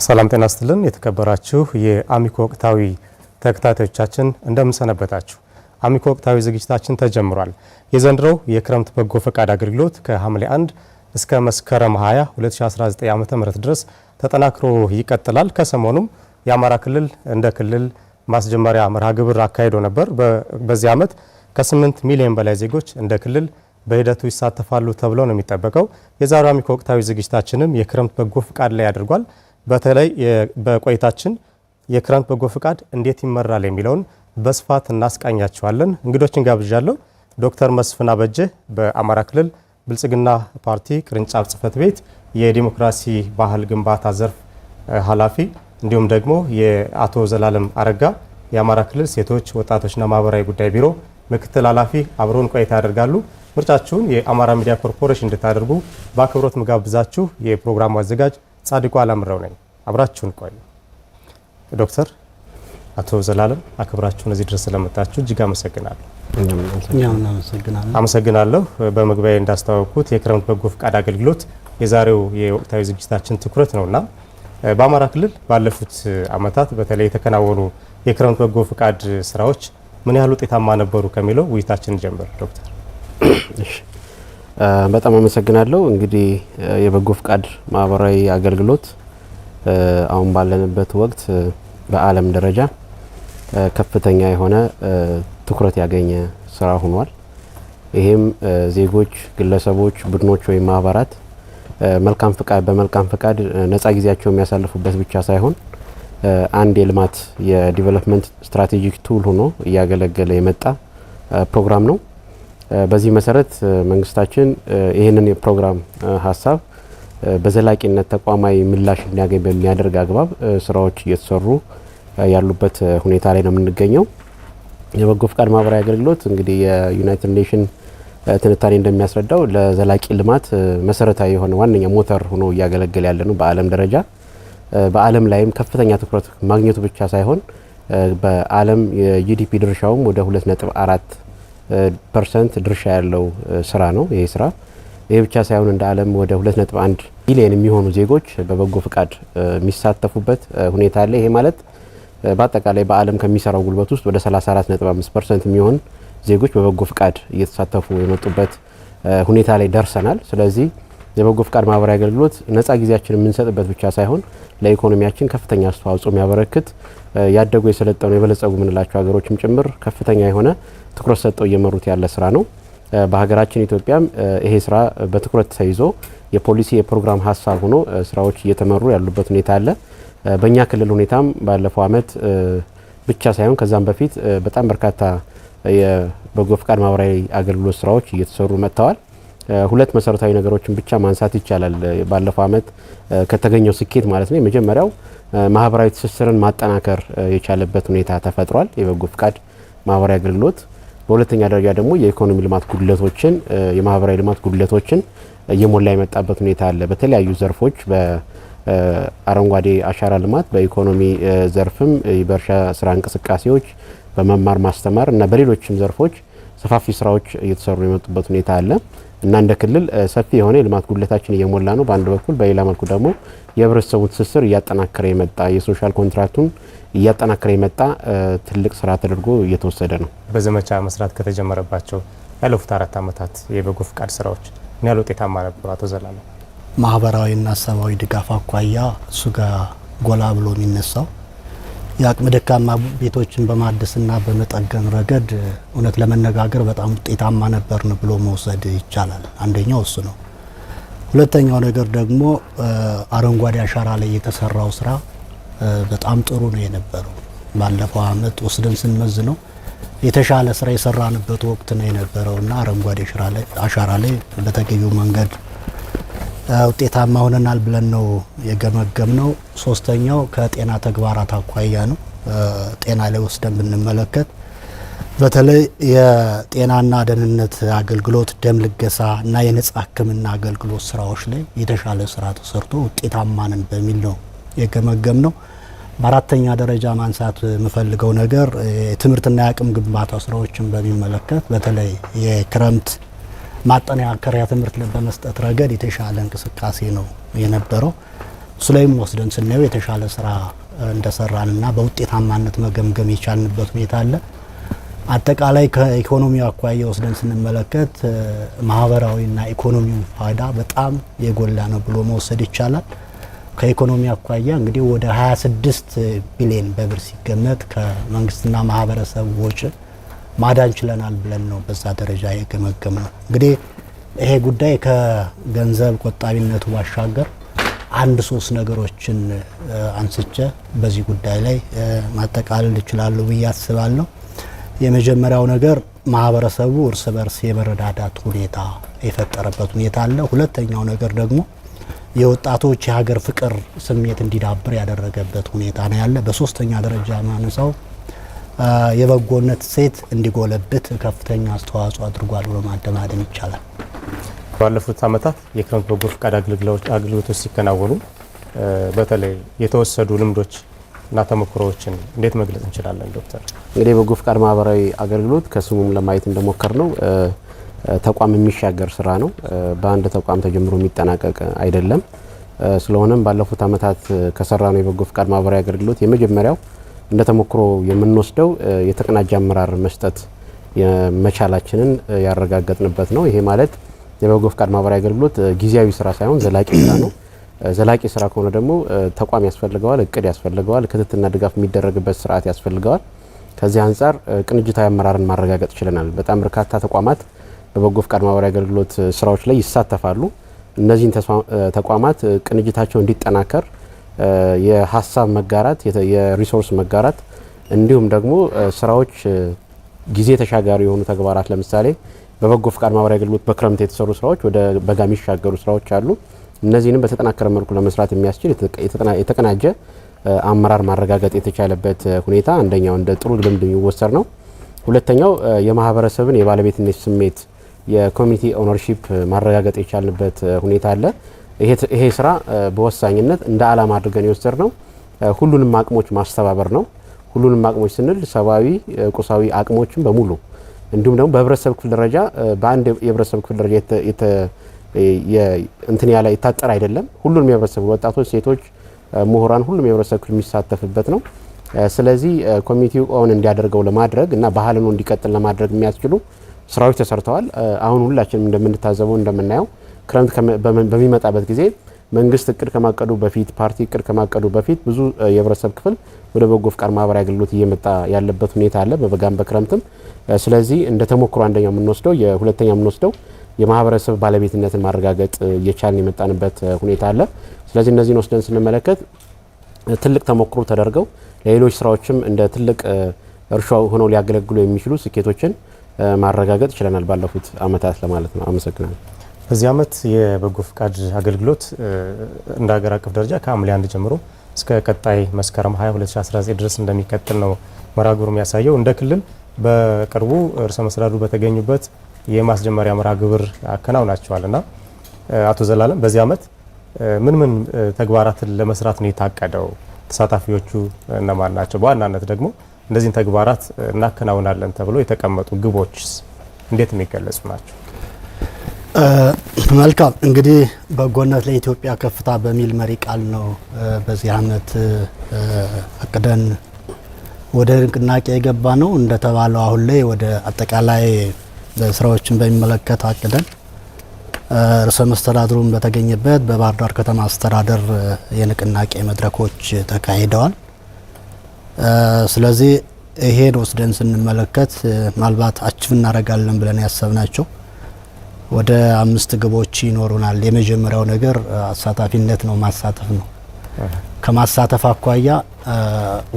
ሰላም ጤና ይስጥልን የተከበራችሁ የአሚኮ ወቅታዊ ተከታታዮቻችን እንደምን ሰነበታችሁ። አሚኮ ወቅታዊ ዝግጅታችን ተጀምሯል። የዘንድሮው የክረምት በጎ ፈቃድ አገልግሎት ከሐምሌ 1 እስከ መስከረም 20 2019 ዓ.ም ድረስ ተጠናክሮ ይቀጥላል። ከሰሞኑም የአማራ ክልል እንደ ክልል ማስጀመሪያ መርሃ ግብር አካሂዶ ነበር። በዚህ ዓመት ከ8 ሚሊዮን በላይ ዜጎች እንደ ክልል በሂደቱ ይሳተፋሉ ተብሎ ነው የሚጠበቀው። የዛሬው አሚኮ ወቅታዊ ዝግጅታችንም የክረምት በጎ ፈቃድ ላይ ያደርጓል። በተለይ በቆይታችን የክረምት በጎ ፈቃድ እንዴት ይመራል የሚለውን በስፋት እናስቃኛችኋለን። እንግዶችን ጋብዣለሁ። ዶክተር መስፍን አበጀ በአማራ ክልል ብልጽግና ፓርቲ ቅርንጫፍ ጽህፈት ቤት የዲሞክራሲ ባህል ግንባታ ዘርፍ ኃላፊ፣ እንዲሁም ደግሞ የአቶ ዘላለም አረጋ የአማራ ክልል ሴቶች ወጣቶችና ማህበራዊ ጉዳይ ቢሮ ምክትል ኃላፊ አብረውን ቆይታ ያደርጋሉ። ምርጫችሁን የአማራ ሚዲያ ኮርፖሬሽን እንድታደርጉ በአክብሮት ምጋብዛችሁ የፕሮግራሙ አዘጋጅ ጻድቁ አላምረው ነኝ። አብራችሁን ቆዩ። ዶክተር አቶ ዘላለም አክብራችሁን እዚህ ድረስ ስለመጣችሁ እጅግ አመሰግናለሁ። አመሰግናለሁ። በመግቢያ እንዳስተዋወቅኩት የክረምት በጎ ፈቃድ አገልግሎት የዛሬው የወቅታዊ ዝግጅታችን ትኩረት ነውና በአማራ ክልል ባለፉት ዓመታት በተለይ የተከናወኑ የክረምት በጎ ፈቃድ ስራዎች ምን ያህል ውጤታማ ነበሩ ከሚለው ውይይታችን ጀምር። ዶክተር በጣም አመሰግናለሁ። እንግዲህ የበጎ ፈቃድ ማህበራዊ አገልግሎት አሁን ባለንበት ወቅት በዓለም ደረጃ ከፍተኛ የሆነ ትኩረት ያገኘ ስራ ሆኗል። ይሄም ዜጎች፣ ግለሰቦች፣ ቡድኖች ወይም ማህበራት በመልካም ፈቃድ ነፃ ጊዜያቸው የሚያሳልፉበት ብቻ ሳይሆን አንድ የልማት የዲቨሎፕመንት ስትራቴጂክ ቱል ሆኖ እያገለገለ የመጣ ፕሮግራም ነው። በዚህ መሰረት መንግስታችን ይህንን የፕሮግራም ሀሳብ በዘላቂነት ተቋማዊ ምላሽ እንዲያገኝ በሚያደርግ አግባብ ስራዎች እየተሰሩ ያሉበት ሁኔታ ላይ ነው የምንገኘው። የበጎ ፈቃድ ማህበራዊ አገልግሎት እንግዲህ የዩናይትድ ኔሽን ትንታኔ እንደሚያስረዳው ለዘላቂ ልማት መሰረታዊ የሆነ ዋነኛ ሞተር ሆኖ እያገለገለ ያለ ነው በዓለም ደረጃ። በዓለም ላይም ከፍተኛ ትኩረት ማግኘቱ ብቻ ሳይሆን በዓለም የጂዲፒ ድርሻውም ወደ 2.4% ድርሻ ያለው ስራ ነው። ይሄ ስራ ይሄ ብቻ ሳይሆን እንደ ዓለም ወደ 2.1 ቢሊዮን የሚሆኑ ዜጎች በበጎ ፈቃድ የሚሳተፉበት ሁኔታ አለ። ይሄ ማለት በአጠቃላይ በዓለም ከሚሰራው ጉልበት ውስጥ ወደ 34.5% የሚሆን ዜጎች በበጎ ፈቃድ እየተሳተፉ የመጡበት ሁኔታ ላይ ደርሰናል። ስለዚህ የበጎ ፈቃድ ማህበራዊ አገልግሎት ነፃ ጊዜያችን የምንሰጥበት ብቻ ሳይሆን ለኢኮኖሚያችን ከፍተኛ አስተዋጽኦ የሚያበረክት ያደጉ የሰለጠኑ የበለጸጉ የምንላቸው ሀገሮችም ጭምር ከፍተኛ የሆነ ትኩረት ሰጥተው እየመሩት ያለ ስራ ነው። በሀገራችን ኢትዮጵያም ይሄ ስራ በትኩረት ተይዞ የፖሊሲ የፕሮግራም ሀሳብ ሆኖ ስራዎች እየተመሩ ያሉበት ሁኔታ አለ። በእኛ ክልል ሁኔታም ባለፈው ዓመት ብቻ ሳይሆን ከዛም በፊት በጣም በርካታ የበጎ ፈቃድ ማህበራዊ አገልግሎት ስራዎች እየተሰሩ መጥተዋል። ሁለት መሰረታዊ ነገሮችን ብቻ ማንሳት ይቻላል። ባለፈው ዓመት ከተገኘው ስኬት ማለት ነው። የመጀመሪያው ማህበራዊ ትስስርን ማጠናከር የቻለበት ሁኔታ ተፈጥሯል የበጎ ፈቃድ ማህበራዊ አገልግሎት። በሁለተኛ ደረጃ ደግሞ የኢኮኖሚ ልማት ጉድለቶችን የማህበራዊ ልማት ጉድለቶችን እየሞላ የመጣበት ሁኔታ አለ። በተለያዩ ዘርፎች በአረንጓዴ አሻራ ልማት፣ በኢኮኖሚ ዘርፍም በእርሻ ስራ እንቅስቃሴዎች፣ በመማር ማስተማር እና በሌሎችም ዘርፎች ሰፋፊ ስራዎች እየተሰሩ የመጡበት ሁኔታ አለ እና እንደ ክልል ሰፊ የሆነ የልማት ጉድለታችን እየሞላ ነው በአንድ በኩል። በሌላ መልኩ ደግሞ የህብረተሰቡ ትስስር እያጠናከረ የመጣ የሶሻል ኮንትራክቱን እያጠናከረ የመጣ ትልቅ ስራ ተደርጎ እየተወሰደ ነው። በዘመቻ መስራት ከተጀመረባቸው ያለፉት 4 ዓመታት የበጎ ፈቃድ ስራዎች ምን ያህል ውጤታማ ነበሩ? አቶ ዘላለም ማህበራዊና ሰብአዊ ድጋፍ አኳያ እሱ ጋር ጎላ ብሎ የሚነሳው የአቅመ ደካማ ቤቶችን በማደስና በመጠገን ረገድ እውነት ለመነጋገር በጣም ውጤታማ ነበርን ብሎ መውሰድ ይቻላል። አንደኛው እሱ ነው። ሁለተኛው ነገር ደግሞ አረንጓዴ አሻራ ላይ የተሰራው ስራ በጣም ጥሩ ነው የነበረው። ባለፈው ዓመት ወስደን ስንመዝነው የተሻለ ስራ የሰራንበት ወቅት ነው የነበረውና አረንጓዴ አሻራ ላይ በተገቢው መንገድ ውጤታማ ሆነናል ብለን ነው የገመገምነው። ሶስተኛው ከጤና ተግባራት አኳያ ነው። ጤና ላይ ወስደን ብንመለከት በተለይ የጤናና ደህንነት አገልግሎት፣ ደም ልገሳ እና የነጻ ሕክምና አገልግሎት ስራዎች ላይ የተሻለ ስራ ተሰርቶ ውጤታማ ነን በሚል ነው የገመገምነው። በአራተኛ ደረጃ ማንሳት የምፈልገው ነገር የትምህርትና የአቅም ግንባታ ስራዎችን በሚመለከት በተለይ የክረምት ማጠናከሪያ ትምህርት በመስጠት ረገድ የተሻለ እንቅስቃሴ ነው የነበረው። እሱ ላይም ወስደን ስናየው የተሻለ ስራ እንደሰራንና በውጤታማነት መገምገም የቻልንበት ሁኔታ አለ። አጠቃላይ ከኢኮኖሚ አኳያ ወስደን ስንመለከት ማህበራዊና ኢኮኖሚው ፋይዳ በጣም የጎላ ነው ብሎ መውሰድ ይቻላል። ከኢኮኖሚ አኳያ እንግዲህ ወደ 26 ቢሊዮን በብር ሲገመት ከመንግስትና ማህበረሰብ ወጪ ማዳን ችለናል ብለን ነው በዛ ደረጃ የገመገም ነው። እንግዲህ ይሄ ጉዳይ ከገንዘብ ቆጣቢነቱ ባሻገር አንድ ሶስት ነገሮችን አንስቼ በዚህ ጉዳይ ላይ ማጠቃለል ይችላል ብዬ አስባለሁ። የመጀመሪያው ነገር ማህበረሰቡ እርስ በርስ የመረዳዳት ሁኔታ የፈጠረበት ሁኔታ አለ። ሁለተኛው ነገር ደግሞ የወጣቶች የሀገር ፍቅር ስሜት እንዲዳብር ያደረገበት ሁኔታ ነው ያለ። በሶስተኛ ደረጃ ማነሳው የበጎነት ሴት እንዲጎለብት ከፍተኛ አስተዋጽኦ አድርጓል ብሎ ማደማደም ይቻላል። ባለፉት ዓመታት የክረምት በጎ ፈቃድ አገልግሎቶች ሲከናወኑ በተለይ የተወሰዱ ልምዶች እና ተሞክሮዎችን እንዴት መግለጽ እንችላለን ዶክተር? እንግዲህ በጎ ፈቃድ ማህበራዊ አገልግሎት ከስሙም ለማየት እንደሞከር ነው ተቋም የሚሻገር ስራ ነው። በአንድ ተቋም ተጀምሮ የሚጠናቀቅ አይደለም። ስለሆነም ባለፉት ዓመታት ከሰራነው የበጎ ፈቃድ ማህበራዊ አገልግሎት የመጀመሪያው እንደ ተሞክሮ የምንወስደው የተቀናጀ አመራር መስጠት የመቻላችንን ያረጋገጥንበት ነው። ይሄ ማለት የበጎ ፈቃድ ማህበራዊ አገልግሎት ጊዜያዊ ስራ ሳይሆን ዘላቂ ስራ ነው። ዘላቂ ስራ ከሆነ ደግሞ ተቋም ያስፈልገዋል፣ እቅድ ያስፈልገዋል፣ ክትትልና ድጋፍ የሚደረግበት ስርዓት ያስፈልገዋል። ከዚህ አንጻር ቅንጅታዊ አመራርን ማረጋገጥ ችለናል። በጣም በርካታ ተቋማት በበጎ ፈቃድ ማህበራዊ አገልግሎት ስራዎች ላይ ይሳተፋሉ። እነዚህን ተቋማት ቅንጅታቸው እንዲጠናከር የሀሳብ መጋራት፣ የሪሶርስ መጋራት እንዲሁም ደግሞ ስራዎች ጊዜ ተሻጋሪ የሆኑ ተግባራት ለምሳሌ በበጎ ፈቃድ ማህበራዊ አገልግሎት በክረምት የተሰሩ ስራዎች ወደ በጋ የሚሻገሩ ስራዎች አሉ። እነዚህንም በተጠናከረ መልኩ ለመስራት የሚያስችል የተቀናጀ አመራር ማረጋገጥ የተቻለበት ሁኔታ አንደኛው እንደ ጥሩ ልምድ የሚወሰድ ነው። ሁለተኛው የማህበረሰብን የባለቤትነት ስሜት የኮሚኒቲ ኦነርሺፕ ማረጋገጥ የቻልንበት ሁኔታ አለ። ይሄ ስራ በወሳኝነት እንደ ዓላማ አድርገን የወሰድ ነው ሁሉንም አቅሞች ማስተባበር ነው። ሁሉንም አቅሞች ስንል ሰብአዊ፣ ቁሳዊ አቅሞችን በሙሉ እንዲሁም ደግሞ በህብረተሰብ ክፍል ደረጃ በአንድ የህብረተሰብ ክፍል ደረጃ እንትን ያለ የታጠረ አይደለም። ሁሉንም የህብረተሰብ ወጣቶች፣ ሴቶች፣ ምሁራን ሁሉም የህብረተሰብ ክፍል የሚሳተፍበት ነው። ስለዚህ ኮሚኒቲው ኦን እንዲያደርገው ለማድረግ እና ባህልን እንዲቀጥል ለማድረግ የሚያስችሉ ስራዎች ተሰርተዋል። አሁን ሁላችንም እንደምንታዘበው እንደምናየው ክረምት በሚመጣበት ጊዜ መንግስት እቅድ ከማቀዱ በፊት ፓርቲ እቅድ ከማቀዱ በፊት ብዙ የህብረተሰብ ክፍል ወደ በጎ ፈቃድ ማህበራዊ አገልግሎት እየመጣ ያለበት ሁኔታ አለ በበጋም በክረምትም። ስለዚህ እንደ ተሞክሮ አንደኛው የምንወስደው የሁለተኛው የምንወስደው የማህበረሰብ ባለቤትነትን ማረጋገጥ እየቻልን የመጣንበት ሁኔታ አለ። ስለዚህ እነዚህን ወስደን ስንመለከት ትልቅ ተሞክሮ ተደርገው ለሌሎች ስራዎችም እንደ ትልቅ እርሻ ሆነው ሊያገለግሉ የሚችሉ ስኬቶችን ማረጋገጥ ችለናል ባለፉት አመታት ለማለት ነው። አመሰግናለሁ። በዚህ አመት የበጎ ፈቃድ አገልግሎት እንደ ሀገር አቀፍ ደረጃ ከሐምሌ 1 ጀምሮ እስከ ቀጣይ መስከረም 20 2019 ድረስ እንደሚቀጥል ነው መርሃ ግብሩ የሚያሳየው። እንደ ክልል በቅርቡ ርዕሰ መስተዳድሩ በተገኙበት የማስጀመሪያ መርሃ ግብር አከናውናቸዋልና አቶ ዘላለም በዚህ አመት ምን ምን ተግባራትን ለመስራት ነው የታቀደው? ተሳታፊዎቹ እነማን ናቸው? በዋናነት ደግሞ እነዚህን ተግባራት እናከናውናለን ተብሎ የተቀመጡ ግቦችስ እንዴት የሚገለጹ ናቸው? መልካም እንግዲህ በጎነት ለኢትዮጵያ ከፍታ በሚል መሪ ቃል ነው በዚህ አመት አቅደን ወደ ንቅናቄ የገባ ነው። እንደተባለው አሁን ላይ ወደ አጠቃላይ ስራዎችን በሚመለከት አቅደን ርዕሰ መስተዳድሩን በተገኘበት በባህር ዳር ከተማ አስተዳደር የንቅናቄ መድረኮች ተካሂደዋል። ስለዚህ ይሄን ወስደን ስንመለከት ምናልባት አችፍ እናደርጋለን ብለን ያሰብናቸው ወደ 5 ግቦች ይኖሩናል። የመጀመሪያው ነገር አሳታፊነት ነው፣ ማሳተፍ ነው። ከማሳተፍ አኳያ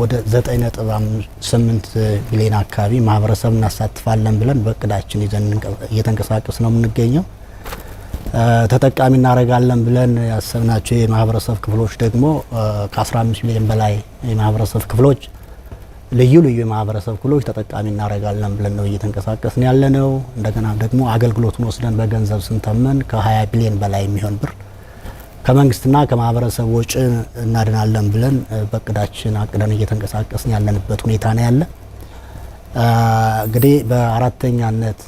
ወደ 9.8 ቢሊዮን አካባቢ ማህበረሰብ እናሳትፋለን ብለን በእቅዳችን ይዘን እየተንቀሳቀስ ነው የምንገኘው። ተጠቃሚ እናደርጋለን ብለን ያሰብናቸው የማህበረሰብ ክፍሎች ደግሞ ከ15 ሚሊዮን በላይ የማህበረሰብ ክፍሎች ልዩ ልዩ የማህበረሰብ ክፍሎች ተጠቃሚ እናደርጋለን ብለን ነው እየተንቀሳቀስን ያለነው። እንደገና ደግሞ አገልግሎቱን ወስደን በገንዘብ ስንተመን ከ20 ቢሊዮን በላይ የሚሆን ብር ከመንግስትና ከማህበረሰብ ወጪ እናድናለን ብለን በእቅዳችን አቅደን እየተንቀሳቀስን ያለንበት ሁኔታ ነው ያለ። እንግዲህ በአራተኛነት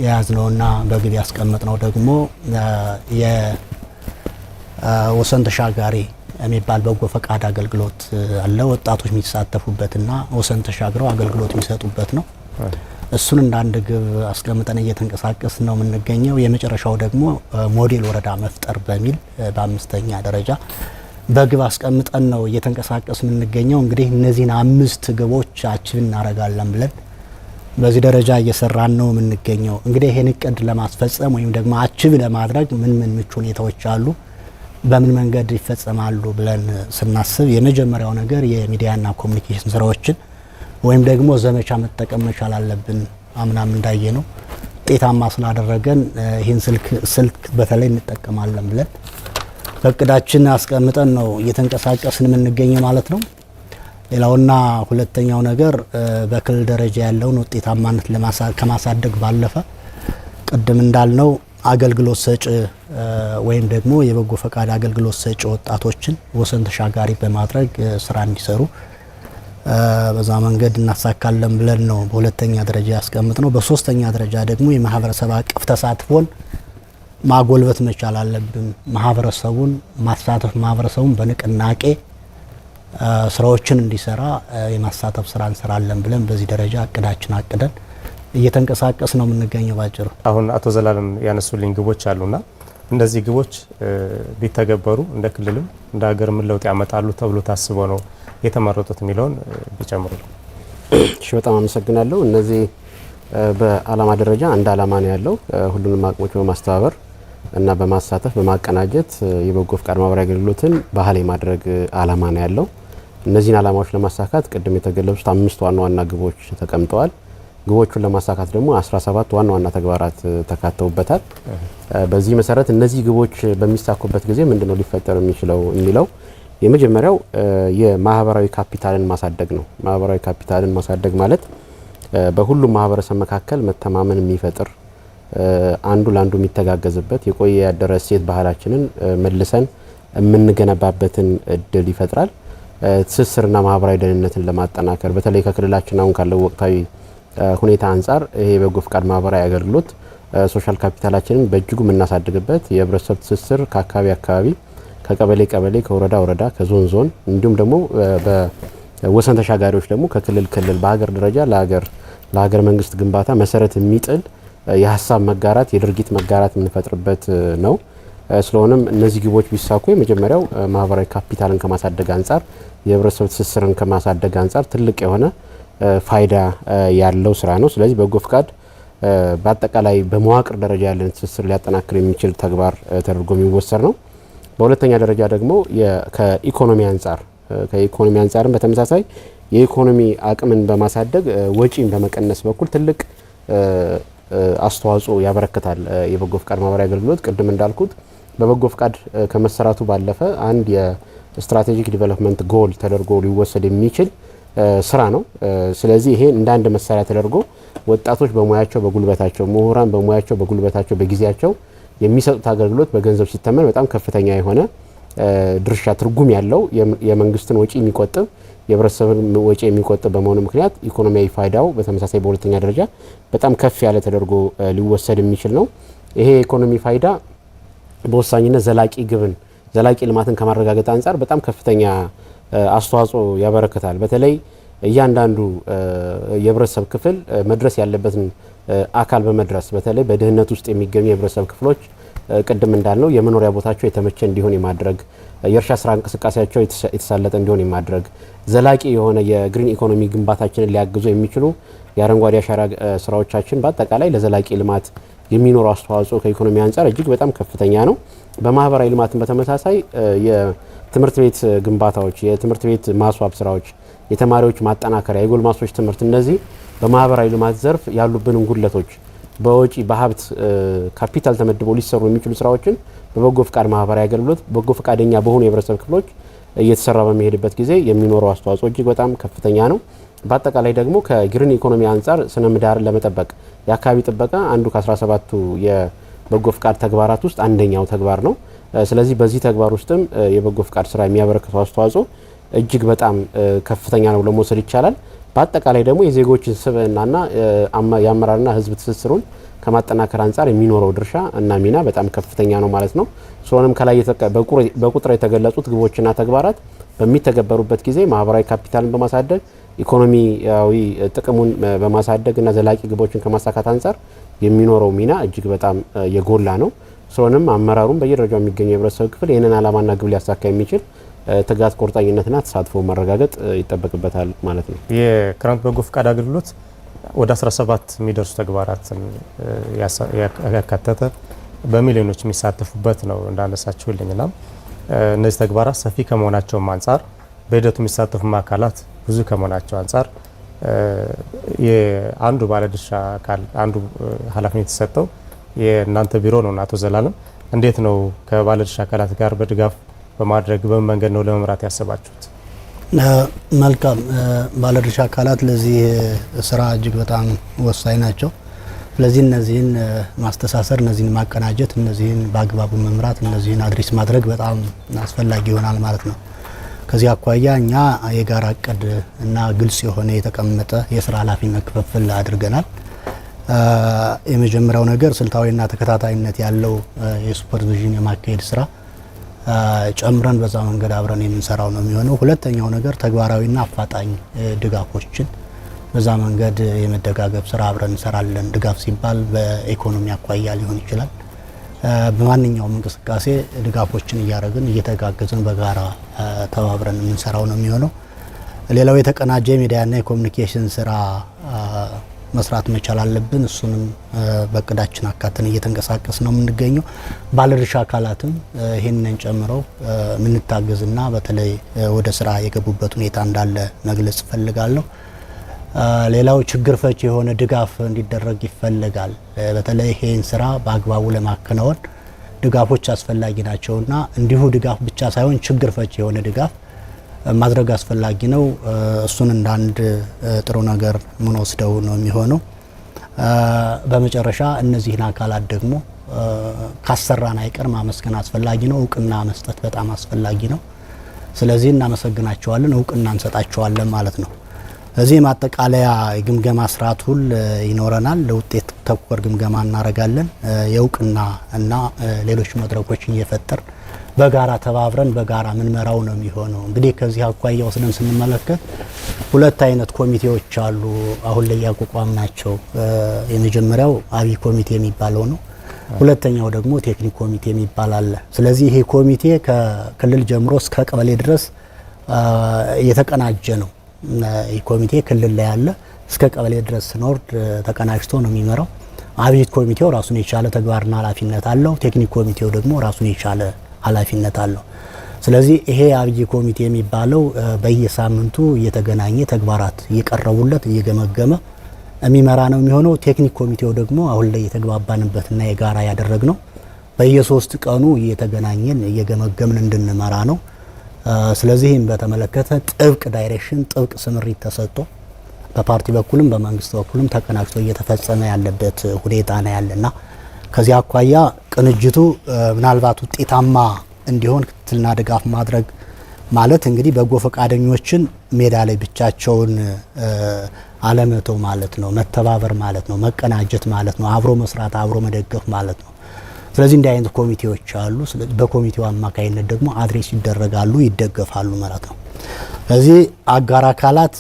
የያዝነውና በግብ ያስቀመጥነው ደግሞ የወሰን ተሻጋሪ የሚባል በጎ ፈቃድ አገልግሎት አለ። ወጣቶች የሚሳተፉበትና ወሰን ተሻግረው አገልግሎት የሚሰጡበት ነው። እሱን እንደ አንድ ግብ አስቀምጠን እየተንቀሳቀስ ነው የምንገኘው። የመጨረሻው ደግሞ ሞዴል ወረዳ መፍጠር በሚል በአምስተኛ ደረጃ በግብ አስቀምጠን ነው እየተንቀሳቀስ የምንገኘው። እንግዲህ እነዚህን 5 ግቦች አቺቭ እናደርጋለን ብለን በዚህ ደረጃ እየሰራን ነው የምንገኘው። እንግዲህ ይሄን እቅድ ለማስፈጸም ወይም ደግሞ አቺቭ ለማድረግ ምን ምቹ ሁኔታዎች አሉ፣ በምን መንገድ ይፈጸማሉ ብለን ስናስብ የመጀመሪያው ነገር የሚዲያና ኮሚኒኬሽን ስራዎችን ወይም ደግሞ ዘመቻ መጠቀም መቻል አለብን። አምናም እንዳየ ነው ውጤታማ ስላደረገን ይህን ስልክ በተለይ እንጠቀማለን ብለን በእቅዳችን አስቀምጠን ነው እየተንቀሳቀስን የምንገኘው ማለት ነው። ሌላውና ሁለተኛው ነገር በክልል ደረጃ ያለውን ውጤታማነት ከማሳደግ ባለፈ ቅድም እንዳልነው አገልግሎት ሰጪ ወይም ደግሞ የበጎ ፈቃድ አገልግሎት ሰጪ ወጣቶችን ወሰን ተሻጋሪ በማድረግ ስራ እንዲሰሩ በዛ መንገድ እናሳካለን ብለን ነው በሁለተኛ ደረጃ ያስቀምጥ ነው። በሶስተኛ ደረጃ ደግሞ የማህበረሰብ አቀፍ ተሳትፎን ማጎልበት መቻል አለብን። ማህበረሰቡን ማሳተፍ፣ ማህበረሰቡን በንቅናቄ ስራዎችን እንዲሰራ የማሳተፍ ስራ እንሰራለን ብለን በዚህ ደረጃ እቅዳችን አቅደን እየተንቀሳቀስ ነው የምንገኘው ባጭሩ። አሁን አቶ ዘላለም ያነሱልኝ ግቦች አሉና እነዚህ ግቦች ቢተገበሩ እንደ ክልልም እንደ ሀገር ምን ለውጥ ያመጣሉ ተብሎ ታስበው ነው የተመረጡት የሚለውን ቢጨምሩ። እሺ፣ በጣም አመሰግናለሁ። እነዚህ በአላማ ደረጃ እንደ አላማ ነው ያለው። ሁሉንም አቅሞች በማስተባበር እና በማሳተፍ በማቀናጀት የበጎ ፍቃድ ማህበራዊ አገልግሎትን ባህል የማድረግ አላማ ነው ያለው። እነዚህን አላማዎች ለማሳካት ቅድም የተገለጹት 5 ዋና ዋና ግቦች ተቀምጠዋል። ግቦቹን ለማሳካት ደግሞ 17 ዋና ዋና ተግባራት ተካተውበታል። በዚህ መሰረት እነዚህ ግቦች በሚሳኩበት ጊዜ ምንድነው ሊፈጠር የሚችለው የሚለው የመጀመሪያው የማህበራዊ ካፒታልን ማሳደግ ነው። ማህበራዊ ካፒታልን ማሳደግ ማለት በሁሉም ማህበረሰብ መካከል መተማመን የሚፈጥር አንዱ ለአንዱ የሚተጋገዝበት የቆየ ያደረ እሴት ባህላችንን መልሰን የምንገነባበትን እድል ይፈጥራል። ትስስርና ማህበራዊ ደህንነትን ለማጠናከር በተለይ ከክልላችን አሁን ካለው ወቅታዊ ሁኔታ አንጻር ይሄ የበጎ ፍቃድ ማህበራዊ አገልግሎት ሶሻል ካፒታላችንን በእጅጉ የምናሳድግበት የህብረተሰብ ትስስር ከአካባቢ ከቀበሌ ቀበሌ ከወረዳ ወረዳ ከዞን ዞን እንዲሁም ደግሞ በወሰን ተሻጋሪዎች ደግሞ ከክልል ክልል በሀገር ደረጃ ለሀገር መንግስት ግንባታ መሰረት የሚጥል የሀሳብ መጋራት የድርጊት መጋራት የምንፈጥርበት ነው። ስለሆነም እነዚህ ግቦች ቢሳኩ የመጀመሪያው ማህበራዊ ካፒታልን ከማሳደግ አንጻር የህብረተሰብ ትስስርን ከማሳደግ አንጻር ትልቅ የሆነ ፋይዳ ያለው ስራ ነው። ስለዚህ በጎ ፍቃድ በአጠቃላይ በመዋቅር ደረጃ ያለን ትስስር ሊያጠናክር የሚችል ተግባር ተደርጎ የሚወሰድ ነው። በሁለተኛ ደረጃ ደግሞ ከኢኮኖሚ አንጻርም በተመሳሳይ የኢኮኖሚ አቅምን በማሳደግ ወጪን በመቀነስ በኩል ትልቅ አስተዋጽኦ ያበረክታል የበጎ ፍቃድ ማህበራዊ አገልግሎት። ቅድም እንዳልኩት በበጎ ፍቃድ ከመሰራቱ ባለፈ አንድ የስትራቴጂክ ዲቨሎፕመንት ጎል ተደርጎ ሊወሰድ የሚችል ስራ ነው። ስለዚህ ይሄ እንደ አንድ መሳሪያ ተደርጎ ወጣቶች በሙያቸው በጉልበታቸው፣ ምሁራን በሙያቸው በጉልበታቸው በጊዜያቸው የሚሰጡት አገልግሎት በገንዘብ ሲተመን በጣም ከፍተኛ የሆነ ድርሻ ትርጉም ያለው የመንግስትን ወጪ የሚቆጥብ የህብረተሰብን ወጪ የሚቆጥብ በመሆኑ ምክንያት ኢኮኖሚያዊ ፋይዳው በተመሳሳይ በሁለተኛ ደረጃ በጣም ከፍ ያለ ተደርጎ ሊወሰድ የሚችል ነው። ይሄ የኢኮኖሚ ፋይዳ በወሳኝነት ዘላቂ ልማትን ከማረጋገጥ አንጻር በጣም ከፍተኛ አስተዋጽኦ ያበረክታል። በተለይ እያንዳንዱ የህብረተሰብ ክፍል መድረስ ያለበትን አካል በመድረስ በተለይ በድህነት ውስጥ የሚገኙ የህብረተሰብ ክፍሎች ቅድም እንዳልነው የመኖሪያ ቦታቸው የተመቸ እንዲሆን የማድረግ የእርሻ ስራ እንቅስቃሴያቸው የተሳለጠ እንዲሆን የማድረግ ዘላቂ የሆነ የግሪን ኢኮኖሚ ግንባታችንን ሊያግዙ የሚችሉ የአረንጓዴ አሻራ ስራዎቻችን በአጠቃላይ ለዘላቂ ልማት የሚኖረው አስተዋጽኦ ከኢኮኖሚ አንጻር እጅግ በጣም ከፍተኛ ነው። በማህበራዊ ልማትን በተመሳሳይ የትምህርት ቤት ግንባታዎች፣ የትምህርት ቤት ማስዋብ ስራዎች፣ የተማሪዎች ማጠናከሪያ፣ የጎልማሶች ትምህርት እነዚህ በማህበራዊ ልማት ዘርፍ ያሉብንን ጉድለቶች በወጪ በሀብት ካፒታል ተመድበው ሊሰሩ የሚችሉ ስራዎችን በበጎ ፍቃድ ማህበራዊ አገልግሎት በጎ ፍቃደኛ በሆኑ የህብረተሰብ ክፍሎች እየተሰራ በሚሄድበት ጊዜ የሚኖረው አስተዋጽኦ እጅግ በጣም ከፍተኛ ነው። በአጠቃላይ ደግሞ ከግሪን ኢኮኖሚ አንጻር ስነ ምህዳርን ለመጠበቅ የአካባቢ ጥበቃ አንዱ ከ17ቱ የበጎ ፍቃድ ተግባራት ውስጥ አንደኛው ተግባር ነው። ስለዚህ በዚህ ተግባር ውስጥም የበጎ ፍቃድ ስራ የሚያበረክተው አስተዋጽኦ እጅግ በጣም ከፍተኛ ነው ለመውሰድ ይቻላል። በአጠቃላይ ደግሞ የዜጎችን ስብዕናና የአመራርና ህዝብ ትስስሩን ከማጠናከር አንጻር የሚኖረው ድርሻ እና ሚና በጣም ከፍተኛ ነው ማለት ነው። ስለሆነም ከላይ በቁጥር የተገለጹት ግቦችና ተግባራት በሚተገበሩበት ጊዜ ማህበራዊ ካፒታልን በማሳደግ ኢኮኖሚያዊ ጥቅሙን በማሳደግ እና ዘላቂ ግቦችን ከማሳካት አንጻር የሚኖረው ሚና እጅግ በጣም የጎላ ነው። ስለሆነም አመራሩን በየደረጃው የሚገኘው የህብረተሰብ ክፍል ይህንን ዓላማና ግብ ሊያሳካ የሚችል ትጋት፣ ቁርጠኝነትና ተሳትፎ መረጋገጥ ይጠበቅበታል ማለት ነው። የክረምት በጎ ፈቃድ አገልግሎት ወደ 17 የሚደርሱ ተግባራትን ያካተተ በሚሊዮኖች የሚሳተፉበት ነው እንዳነሳችሁልኝና እነዚህ ተግባራት ሰፊ ከመሆናቸውም አንጻር በሂደቱ የሚሳተፉ አካላት ብዙ ከመሆናቸው አንጻር የአንዱ ባለድርሻ አካል አንዱ ኃላፊነት የተሰጠው የእናንተ ቢሮ ነው። አቶ ዘላለም እንዴት ነው ከባለድርሻ አካላት ጋር በድጋፍ በማድረግ በምን መንገድ ነው ለመምራት ያሰባችሁት? መልካም ባለድርሻ አካላት ለዚህ ስራ እጅግ በጣም ወሳኝ ናቸው። ስለዚህ እነዚህን ማስተሳሰር፣ እነዚህን ማቀናጀት፣ እነዚህን በአግባቡ መምራት፣ እነዚህን አድሬስ ማድረግ በጣም አስፈላጊ ይሆናል ማለት ነው። ከዚህ አኳያ እኛ የጋራ እቅድ እና ግልጽ የሆነ የተቀመጠ የስራ ኃላፊነት ክፍፍል አድርገናል። የመጀመሪያው ነገር ስልታዊና ተከታታይነት ያለው የሱፐርቪዥን የማካሄድ ስራ ጨምረን በዛ መንገድ አብረን የምንሰራው ነው የሚሆነው። ሁለተኛው ነገር ተግባራዊና አፋጣኝ ድጋፎችን በዛ መንገድ የመደጋገብ ስራ አብረን እንሰራለን። ድጋፍ ሲባል በኢኮኖሚ አኳያ ሊሆን ይችላል። በማንኛውም እንቅስቃሴ ድጋፎችን እያደረግን እየተጋገዝን በጋራ ተባብረን የምንሰራው ነው የሚሆነው። ሌላው የተቀናጀ ሚዲያና የኮሚኒኬሽን ስራ መስራት መቻል አለብን። እሱንም በእቅዳችን አካተን እየተንቀሳቀስ ነው የምንገኘው። ባለድርሻ አካላትም ይህንን ጨምረው የምንታገዝና በተለይ ወደ ስራ የገቡበት ሁኔታ እንዳለ መግለጽ እፈልጋለሁ። ሌላው ችግር ፈቺ የሆነ ድጋፍ እንዲደረግ ይፈልጋል። በተለይ ይህን ስራ በአግባቡ ለማከናወን ድጋፎች አስፈላጊ ናቸውና እንዲሁ ድጋፍ ብቻ ሳይሆን ችግር ፈቺ የሆነ ድጋፍ ማድረግ አስፈላጊ ነው። እሱን እንደ አንድ ጥሩ ነገር ምን ወስደው ነው የሚሆነው። በመጨረሻ እነዚህን አካላት ደግሞ ካሰራን አይቀር ማመስገን አስፈላጊ ነው። እውቅና መስጠት በጣም አስፈላጊ ነው። ስለዚህ እናመሰግናቸዋለን፣ እውቅና እንሰጣቸዋለን ማለት ነው። እዚህ ማጠቃለያ የግምገማ ስርዓት ሁሉ ይኖረናል። ለውጤት ተኮር ግምገማ እናደርጋለን። የእውቅና እና ሌሎች መድረኮችን እየፈጠር በጋራ ተባብረን በጋራ ምንመራው ነው የሚሆነው። እንግዲህ ከዚህ አኳያ ወስደን ስንመለከት ሁለት አይነት ኮሚቴዎች አሉ አሁን ላይ ያቋቋምናቸው። የመጀመሪያው አብይ ኮሚቴ የሚባለው ነው። ሁለተኛው ደግሞ ቴክኒክ ኮሚቴ የሚባል አለ። ስለዚህ ይሄ ኮሚቴ ከክልል ጀምሮ እስከ ቀበሌ ድረስ የተቀናጀ ነው። ይህ ኮሚቴ ክልል ላይ ያለ እስከ ቀበሌ ድረስ ስንወርድ ተቀናጅቶ ነው የሚመራው። አብይ ኮሚቴው ራሱን የቻለ ተግባርና ኃላፊነት አለው። ቴክኒክ ኮሚቴው ደግሞ ራሱን የቻለ ኃላፊነት አለው። ስለዚህ ይሄ አብይ ኮሚቴ የሚባለው በየሳምንቱ እየተገናኘ ተግባራት እየቀረቡለት እየገመገመ የሚመራ ነው የሚሆነው። ቴክኒክ ኮሚቴው ደግሞ አሁን ላይ የተግባባንበትና የጋራ ያደረግነው በየ3 ቀኑ እየተገናኘን እየገመገምን እንድንመራ ነው። ስለዚህም በተመለከተ ጥብቅ ዳይሬክሽን ጥብቅ ስምሪት ተሰጥቶ በፓርቲ በኩልም በመንግስት በኩልም ተቀናጅቶ እየተፈጸመ ያለበት ሁኔታ ነው ያለና ከዚህ አኳያ ቅንጅቱ ምናልባት ውጤታማ እንዲሆን ክትትልና ድጋፍ ማድረግ ማለት እንግዲህ በጎ ፈቃደኞችን ሜዳ ላይ ብቻቸውን አለመተው ማለት ነው። መተባበር ማለት ነው። መቀናጀት ማለት ነው። አብሮ መስራት፣ አብሮ መደገፍ ማለት ነው። ስለዚህ እንዲህ አይነት ኮሚቴዎች አሉ። ስለዚህ በኮሚቴው አማካይነት ደግሞ አድሬስ ይደረጋሉ፣ ይደገፋሉ ማለት ነው። ስለዚህ አጋር አካላት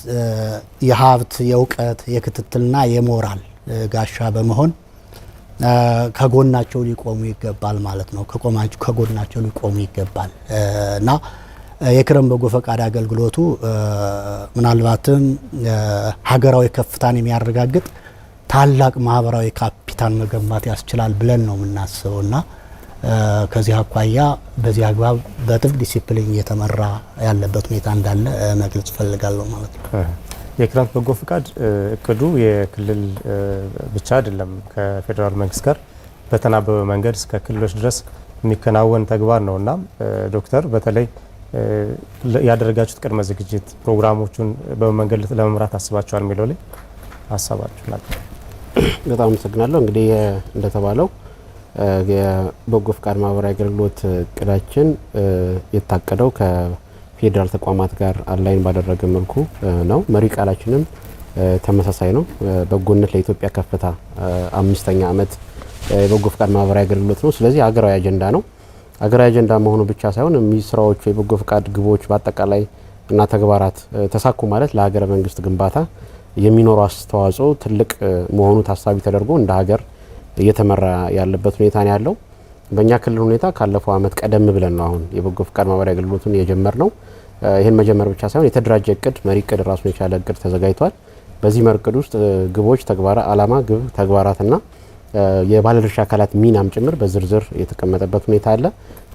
የሀብት፣ የእውቀት፣ የክትትልና የሞራል ጋሻ በመሆን ከጎናቸው ሊቆሙ ይገባል ማለት ነው። ከጎናቸው ሊቆሙ ይገባል እና የክረምት በጎ ፈቃድ አገልግሎቱ ምናልባትም ሀገራዊ ከፍታን የሚያረጋግጥ ታላቅ ማህበራዊ ካፒታል መገንባት ያስችላል ብለን ነው የምናስበውና ከዚህ አኳያ በዚህ አግባብ በጥብቅ ዲሲፕሊን እየተመራ ያለበት ሁኔታ እንዳለ መግለጽ ፈልጋለሁ ማለት ነው። የክረምት በጎ ፈቃድ እቅዱ የክልል ብቻ አይደለም። ከፌዴራል መንግስት ጋር በተናበበ መንገድ እስከ ክልሎች ድረስ የሚከናወን ተግባር ነውና ዶክተር በተለይ ያደረጋችሁት ቅድመ ዝግጅት ፕሮግራሞቹን በመንገድ ለመምራት አስባችኋል የሚለው ላይ ሀሳባችሁ ናቸው? በጣም አመሰግናለሁ። እንግዲህ እንደተባለው የበጎ ፈቃድ ማህበራዊ አገልግሎት እቅዳችን የታቀደው ከፌዴራል ተቋማት ጋር አላይን ባደረገ መልኩ ነው። መሪ ቃላችንም ተመሳሳይ ነው። በጎነት ለኢትዮጵያ ከፍታ 5ኛ ዓመት የበጎ ፍቃድ ማህበራዊ አገልግሎት ነው። ስለዚህ ሀገራዊ አጀንዳ ነው። ሀገራዊ አጀንዳ መሆኑ ብቻ ሳይሆን የሚስራዎቹ የበጎ ፍቃድ ግቦች በአጠቃላይ እና ተግባራት ተሳኩ ማለት ለሀገረ መንግስት ግንባታ የሚኖረው አስተዋጽኦ ትልቅ መሆኑ ታሳቢ ተደርጎ እንደ ሀገር እየተመራ ያለበት ሁኔታ ነው ያለው። በእኛ ክልል ሁኔታ ካለፈው ዓመት ቀደም ብለን ነው አሁን የበጎ ፍቃድ ማህበራዊ አገልግሎቱን የጀመርነው። ይህን መጀመር ብቻ ሳይሆን የተደራጀ እቅድ መሪ እቅድ ራሱን የቻለ እቅድ ተዘጋጅቷል። በዚህ መሪ እቅድ ውስጥ ግቦች፣ ተግባራት፣ አላማ፣ ግብ፣ ተግባራትና የባለድርሻ አካላት ሚናም ጭምር በዝርዝር የተቀመጠበት ሁኔታ አለ።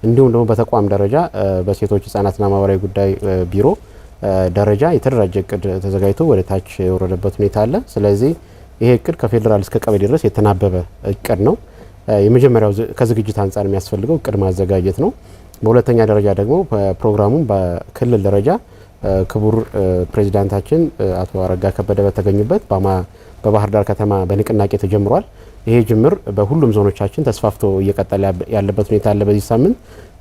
እንዲሁም ደግሞ በተቋም ደረጃ በሴቶች ህጻናትና ማህበራዊ ጉዳይ ቢሮ ደረጃ የተደራጀ እቅድ ተዘጋጅቶ ወደ ታች የወረደበት ሁኔታ አለ። ስለዚህ ይሄ እቅድ ከፌዴራል እስከ ቀበሌ ድረስ የተናበበ እቅድ ነው። የመጀመሪያው ከዝግጅት አንጻር የሚያስፈልገው እቅድ ማዘጋጀት ነው። በሁለተኛ ደረጃ ደግሞ ፕሮግራሙን በክልል ደረጃ ክቡር ፕሬዚዳንታችን አቶ አረጋ ከበደ በተገኙበት በባህር ዳር ከተማ በንቅናቄ ተጀምሯል። ይሄ ጅምር በሁሉም ዞኖቻችን ተስፋፍቶ እየቀጠለ ያለበት ሁኔታ አለ በዚህ ሳምንት።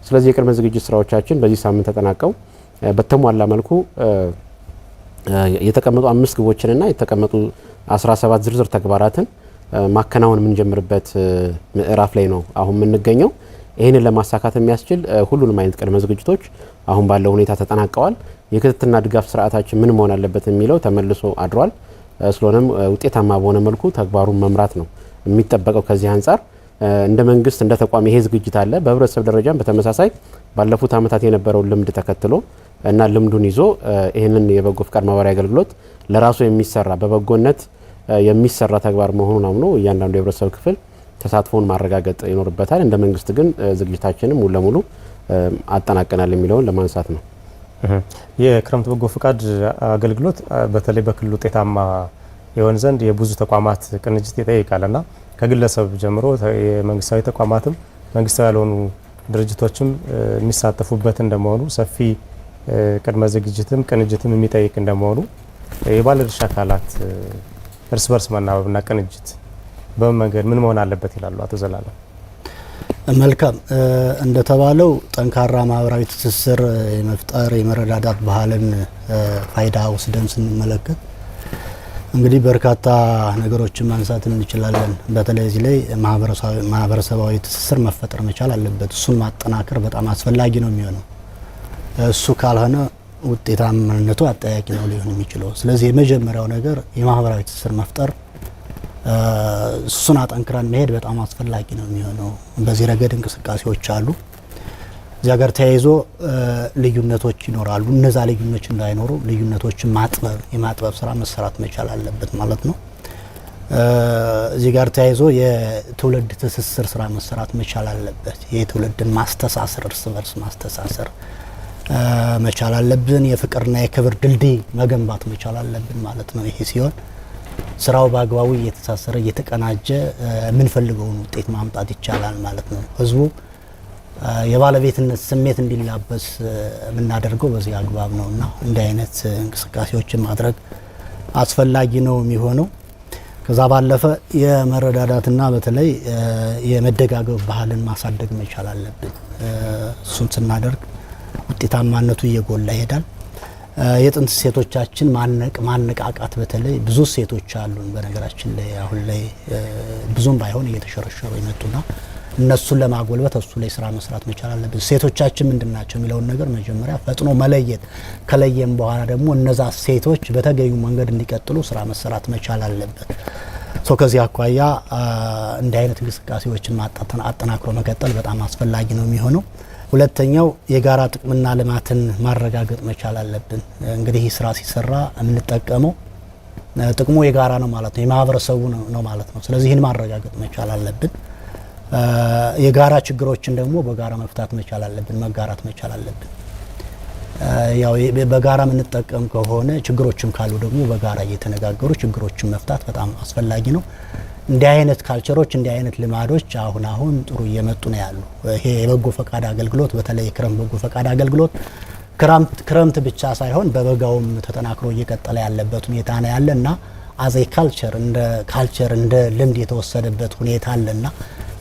ስለዚህ የቅድመ ዝግጅት ስራዎቻችን በዚህ ሳምንት ተጠናቀው በተሟላ መልኩ የተቀመጡ 5 ግቦችንና የተቀመጡ 17 ዝርዝር ተግባራትን ማከናወን የምንጀምርበት ምዕራፍ ላይ ነው አሁን የምንገኘው። ይህንን ለማሳካት የሚያስችል ሁሉንም አይነት ቅድመ ዝግጅቶች አሁን ባለው ሁኔታ ተጠናቀዋል። የክትትልና ድጋፍ ስርዓታችን ምን መሆን አለበት የሚለው ተመልሶ አድሯል። ስለሆነም ውጤታማ በሆነ መልኩ ተግባሩን መምራት ነው የሚጠበቀው። ከዚህ አንጻር እንደ መንግስት እንደ ተቋም ይሄ ዝግጅት አለ። በህብረተሰብ ደረጃም በተመሳሳይ ባለፉት ዓመታት የነበረውን ልምድ ተከትሎ እና ልምዱን ይዞ ይህንን የበጎ ፍቃድ ማህበራዊ አገልግሎት ለራሱ የሚሰራ በበጎነት የሚሰራ ተግባር መሆኑን አምኖ እያንዳንዱ የህብረተሰብ ክፍል ተሳትፎውን ማረጋገጥ ይኖርበታል። እንደ መንግስት ግን ዝግጅታችንን ሙሉ ለሙሉ አጠናቀናል የሚለውን ለማንሳት ነው። የክረምት በጎ ፍቃድ አገልግሎት በተለይ በክልሉ ውጤታማ የሆን ዘንድ የብዙ ተቋማት ቅንጅት ይጠይቃልና ከግለሰብ ጀምሮ የመንግስታዊ ተቋማትም መንግስታዊ ያልሆኑ ድርጅቶችም የሚሳተፉበት እንደመሆኑ ሰፊ ቅድመ ዝግጅትም ቅንጅትም የሚጠይቅ እንደመሆኑ የባለድርሻ አካላት እርስ በርስ መናበብና ቅንጅት በምን መንገድ ምን መሆን አለበት ይላሉ አቶ ዘላለም? መልካም እንደተባለው ጠንካራ ማህበራዊ ትስስር የመፍጠር የመረዳዳት ባህልን ፋይዳ ወስደን ስንመለከት እንግዲህ በርካታ ነገሮችን ማንሳት እንችላለን። በተለይ እዚህ ላይ ማህበረሰባዊ ትስስር መፈጠር መቻል አለበት። እሱን ማጠናከር በጣም አስፈላጊ ነው የሚሆነው። እሱ ካልሆነ ውጤታማነቱ አጠያቂ ነው ሊሆን የሚችለው። ስለዚህ የመጀመሪያው ነገር የማህበራዊ ትስስር መፍጠር፣ እሱን አጠንክረን መሄድ በጣም አስፈላጊ ነው የሚሆነው። በዚህ ረገድ እንቅስቃሴዎች አሉ። እዚያ ጋር ተያይዞ ልዩነቶች ይኖራሉ። እነዛ ልዩነቶች እንዳይኖሩ ልዩነቶችን የማጥበብ ስራ መሰራት መቻል አለበት ማለት ነው። እዚህ ጋር ተያይዞ የትውልድ ትስስር ስራ መሰራት መቻል አለበት። የትውልድን ማስተሳሰር እርስ በርስ ማስተሳሰር መቻል አለብን። የፍቅርና የክብር ድልድይ መገንባት መቻል አለብን ማለት ነው። ይሄ ሲሆን ስራው በአግባቡ እየተሳሰረ እየተቀናጀ የምንፈልገውን ውጤት ማምጣት ይቻላል ማለት ነው። ህዝቡ የባለቤትነት ስሜት እንዲላበስ የምናደርገው በዚህ አግባብ ነውና እንዲህ አይነት እንቅስቃሴዎችን ማድረግ አስፈላጊ ነው የሚሆነው። ከዛ ባለፈ የመረዳዳትና በተለይ የመደጋገብ ባህልን ማሳደግ መቻል አለብን። እሱን ስናደርግ ውጤታማነቱ እየጎላ ይሄዳል። የጥንት ሴቶቻችን ማነቃቃት በተለይ ብዙ ሴቶች አሉን በነገራችን ላይ አሁን ላይ ብዙም ባይሆን እየተሸረሸሩ ይመጡና እነሱን ለማጎልበት እሱ ላይ ስራ መስራት መቻል አለብን። ሴቶቻችን ምንድናቸው የሚለውን ነገር መጀመሪያ ፈጥኖ መለየት፣ ከለየም በኋላ ደግሞ እነዛ ሴቶች በተገቢው መንገድ እንዲቀጥሉ ስራ መሰራት መቻል አለበት። ከዚህ አኳያ እንዲህ አይነት እንቅስቃሴዎችን አጠናክሮ መቀጠል በጣም አስፈላጊ ነው የሚሆነው። ሁለተኛው የጋራ ጥቅምና ልማትን ማረጋገጥ መቻል አለብን። እንግዲህ ይህ ስራ ሲሰራ የምንጠቀመው ጥቅሙ የጋራ ነው ማለት ነው፣ የማህበረሰቡ ነው ማለት ነው። ስለዚህ ይህን ማረጋገጥ መቻል አለብን። የጋራ ችግሮችን ደግሞ በጋራ መፍታት መቻል አለብን፣ መጋራት መቻል አለብን። ያው በጋራ የምንጠቀም ከሆነ ችግሮችም ካሉ ደግሞ በጋራ እየተነጋገሩ ችግሮችን መፍታት በጣም አስፈላጊ ነው። እንዲህ አይነት ካልቸሮች እንዲህ አይነት ልማዶች አሁን ጥሩ እየመጡ ነው ያሉ። ይሄ የበጎ ፈቃድ አገልግሎት በተለይ የክረምት በጎ ፈቃድ አገልግሎት ክረምት ብቻ ሳይሆን በበጋውም ተጠናክሮ እየቀጠለ ያለበት ሁኔታ ነው ያለና አዘ ካልቸር እንደ ልምድ የተወሰደበት ሁኔታ አለና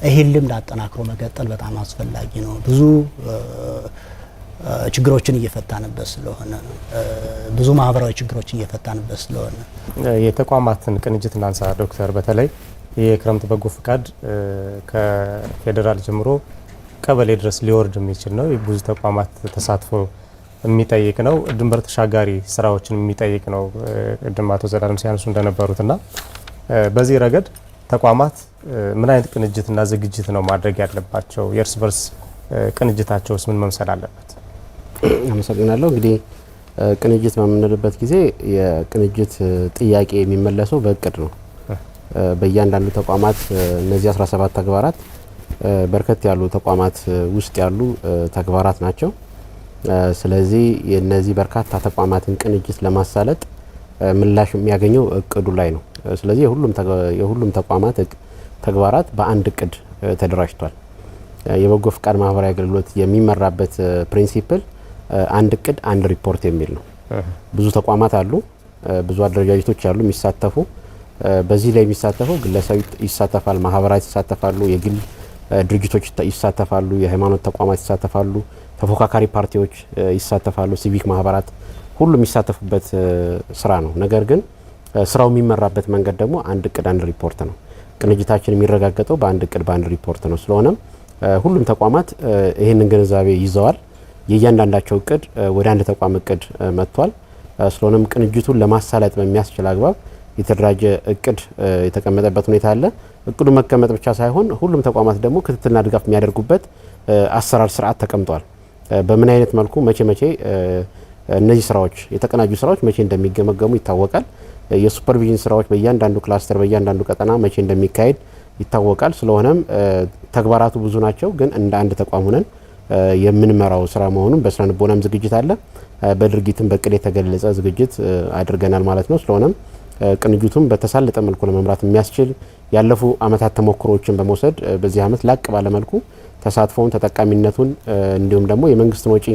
ይሄን ልምድ አጠናክሮ መቀጠል በጣም አስፈላጊ ነው። ብዙ ችግሮችን እየፈታንበት ስለሆነ ብዙ ማህበራዊ ችግሮችን እየፈታንበት ስለሆነ የተቋማትን ቅንጅት እናንሳ ዶክተር። በተለይ የክረምት በጎ ፍቃድ ከፌዴራል ጀምሮ ቀበሌ ድረስ ሊወርድ የሚችል ነው። ብዙ ተቋማት ተሳትፎ የሚጠይቅ ነው። ድንበር ተሻጋሪ ስራዎችን የሚጠይቅ ነው። ቅድም አቶ ዘላለም ሲያነሱ እንደነበሩትና በዚህ ረገድ ተቋማት ምን አይነት ቅንጅትና ዝግጅት ነው ማድረግ ያለባቸው? የእርስ በርስ ቅንጅታቸውስ ምን መምሰል አለበት? አመሰግናለሁ። እንግዲህ ቅንጅት በምንልበት ጊዜ የቅንጅት ጥያቄ የሚመለሰው በእቅድ ነው። በእያንዳንዱ ተቋማት እነዚህ 17 ተግባራት በርከት ያሉ ተቋማት ውስጥ ያሉ ተግባራት ናቸው። ስለዚህ የነዚህ በርካታ ተቋማትን ቅንጅት ለማሳለጥ ምላሽ የሚያገኘው እቅዱ ላይ ነው። ስለዚህ የሁሉም ተቋማት ተግባራት በአንድ እቅድ ተደራጅቷል። የበጎ ፍቃድ ማህበራዊ አገልግሎት የሚመራበት ፕሪንሲፕል አንድ እቅድ አንድ ሪፖርት የሚል ነው። ብዙ ተቋማት አሉ፣ ብዙ አደረጃጀቶች አሉ የሚሳተፉ። በዚህ ላይ የሚሳተፈው ግለሰብ ይሳተፋል፣ ማህበራት ይሳተፋሉ፣ የግል ድርጅቶች ይሳተፋሉ፣ የሃይማኖት ተቋማት ይሳተፋሉ፣ ተፎካካሪ ፓርቲዎች ይሳተፋሉ፣ ሲቪክ ማህበራት ሁሉ የሚሳተፉበት ስራ ነው። ነገር ግን ስራው የሚመራበት መንገድ ደግሞ አንድ እቅድ አንድ ሪፖርት ነው። ቅንጅታችን የሚረጋገጠው በአንድ እቅድ በአንድ ሪፖርት ነው። ስለሆነም ሁሉም ተቋማት ይህንን ግንዛቤ ይዘዋል። የእያንዳንዳቸው እቅድ ወደ አንድ ተቋም እቅድ መጥቷል። ስለሆነም ቅንጅቱን ለማሳለጥ በሚያስችል አግባብ የተደራጀ እቅድ የተቀመጠበት ሁኔታ አለ። እቅዱ መቀመጥ ብቻ ሳይሆን ሁሉም ተቋማት ደግሞ ክትትልና ድጋፍ የሚያደርጉበት አሰራር ስርዓት ተቀምጧል። በምን አይነት መልኩ መቼ እነዚህ ስራዎች የተቀናጁ ስራዎች መቼ እንደሚገመገሙ ይታወቃል። የሱፐርቪዥን ስራዎች በእያንዳንዱ ክላስተር በእያንዳንዱ ቀጠና መቼ እንደሚካሄድ ይታወቃል። ስለሆነም ተግባራቱ ብዙ ናቸው፣ ግን እንደ አንድ ተቋም ሆነን የምንመራው ስራ መሆኑን በስነ ልቦናም ዝግጅት አለ፣ በድርጊትም በቅድ የተገለጸ ዝግጅት አድርገናል ማለት ነው። ስለሆነም ቅንጅቱም በተሳለጠ መልኩ ለመምራት የሚያስችል ያለፉ አመታት ተሞክሮዎችን በመውሰድ በዚህ አመት ላቅ ባለ መልኩ ተሳትፎውን ተጠቃሚነቱን እንዲሁም ደግሞ የመንግስትን ወጪ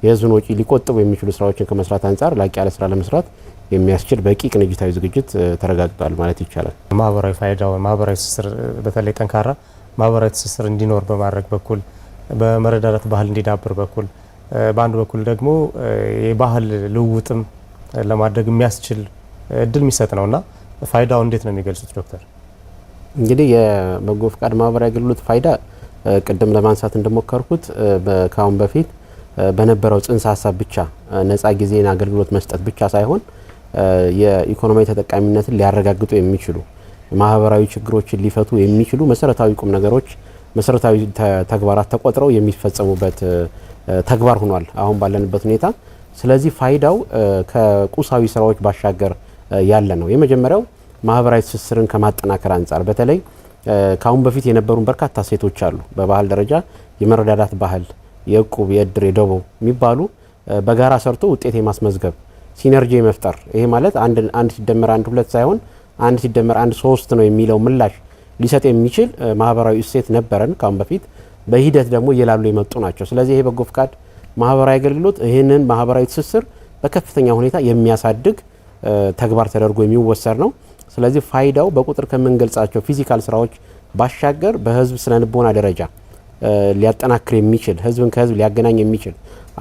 የህዝብን ወጪ ሊቆጥቡ የሚችሉ ስራዎችን ከመስራት አንጻር ላቅ ያለ ስራ ለመስራት የሚያስችል በቂ ቅንጅታዊ ዝግጅት ተረጋግጧል ማለት ይቻላል። ማህበራዊ ፋይዳው ማህበራዊ ትስስር በተለይ ጠንካራ ማህበራዊ ትስስር እንዲኖር በማድረግ በኩል በመረዳዳት ባህል እንዲዳብር በኩል በአንድ በኩል ደግሞ የባህል ልውውጥም ለማድረግ የሚያስችል እድል የሚሰጥ ነውና ፋይዳው እንዴት ነው የሚገልጹት ዶክተር? እንግዲህ የበጎ ፍቃድ ማህበራዊ አገልግሎት ፋይዳ ቅድም ለማንሳት እንደሞከርኩት ከአሁን በፊት በነበረው ጽንሰ ሀሳብ ብቻ ነፃ ጊዜና አገልግሎት መስጠት ብቻ ሳይሆን የኢኮኖሚያዊ ተጠቃሚነትን ሊያረጋግጡ የሚችሉ ማህበራዊ ችግሮችን ሊፈቱ የሚችሉ መሰረታዊ ቁም ነገሮች መሰረታዊ ተግባራት ተቆጥረው የሚፈጸሙበት ተግባር ሆኗል አሁን ባለንበት ሁኔታ። ስለዚህ ፋይዳው ከቁሳዊ ስራዎች ባሻገር ያለ ነው። የመጀመሪያው ማህበራዊ ትስስርን ከማጠናከር አንጻር በተለይ ከአሁን በፊት የነበሩን በርካታ ሴቶች አሉ። በባህል ደረጃ የመረዳዳት ባህል፣ የእቁብ፣ የእድር፣ የደቦ የሚባሉ በጋራ ሰርቶ ውጤት የማስመዝገብ ሲነርጂ የመፍጠር ይሄ ማለት አንድ ሲደመር አንድ ሁለት ሳይሆን አንድ ሲደመር አንድ ሶስት ነው የሚለው ምላሽ ሊሰጥ የሚችል ማህበራዊ እሴት ነበረን ካሁን በፊት። በሂደት ደግሞ እየላሉ የመጡ ናቸው። ስለዚህ ይሄ በጎ ፍቃድ ማህበራዊ አገልግሎት ይህንን ማህበራዊ ትስስር በከፍተኛ ሁኔታ የሚያሳድግ ተግባር ተደርጎ የሚወሰድ ነው። ስለዚህ ፋይዳው በቁጥር ከምንገልጻቸው ፊዚካል ስራዎች ባሻገር በህዝብ ስነልቦና ደረጃ ሊያጠናክር የሚችል ህዝብን ከህዝብ ሊያገናኝ የሚችል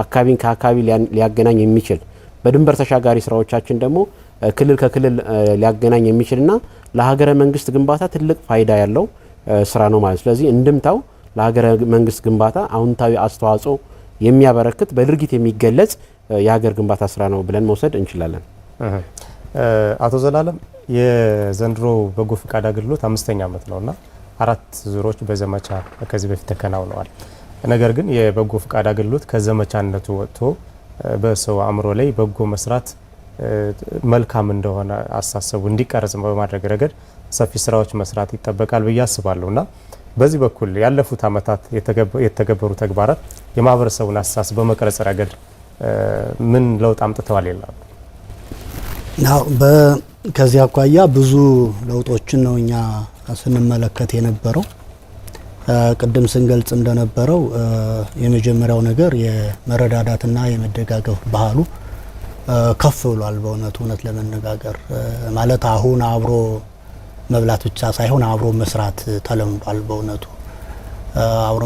አካባቢን ከአካባቢ ሊያገናኝ የሚችል በድንበር ተሻጋሪ ስራዎቻችን ደግሞ ክልል ከክልል ሊያገናኝ የሚችልና ለሀገረ መንግስት ግንባታ ትልቅ ፋይዳ ያለው ስራ ነው ማለት። ስለዚህ እንድምታው ለሀገረ መንግስት ግንባታ አዎንታዊ አስተዋጽኦ የሚያበረክት በድርጊት የሚገለጽ የሀገር ግንባታ ስራ ነው ብለን መውሰድ እንችላለን። አቶ ዘላለም የዘንድሮ በጎ ፍቃድ አገልግሎት 5ኛ ዓመት ነውና 4 ዙሮች በዘመቻ ከዚህ በፊት ተከናውነዋል። ነገር ግን የበጎ ፍቃድ አገልግሎት ከዘመቻነቱ ወጥቶ በሰው አእምሮ ላይ በጎ መስራት መልካም እንደሆነ አሳሰቡ እንዲቀርጽ በማድረግ ረገድ ሰፊ ስራዎች መስራት ይጠበቃል ብዬ አስባለሁና በዚህ በኩል ያለፉት አመታት የተገበሩ ተግባራት የማህበረሰቡን አስተሳሰብ በመቅረጽ ረገድ ምን ለውጥ አምጥተዋል ይላሉ? ከዚህ አኳያ ብዙ ለውጦችን ነው እኛ ስንመለከት የነበረው። ቅድም ስንገልጽ እንደነበረው የመጀመሪያው ነገር የመረዳዳትና የመደጋገፍ ባህሉ ከፍ ብሏል። እውነት ለመነጋገር ማለት አሁን አብሮ መብላት ብቻ ሳይሆን አብሮ መስራት ተለምዷል። በእውነቱ አብሮ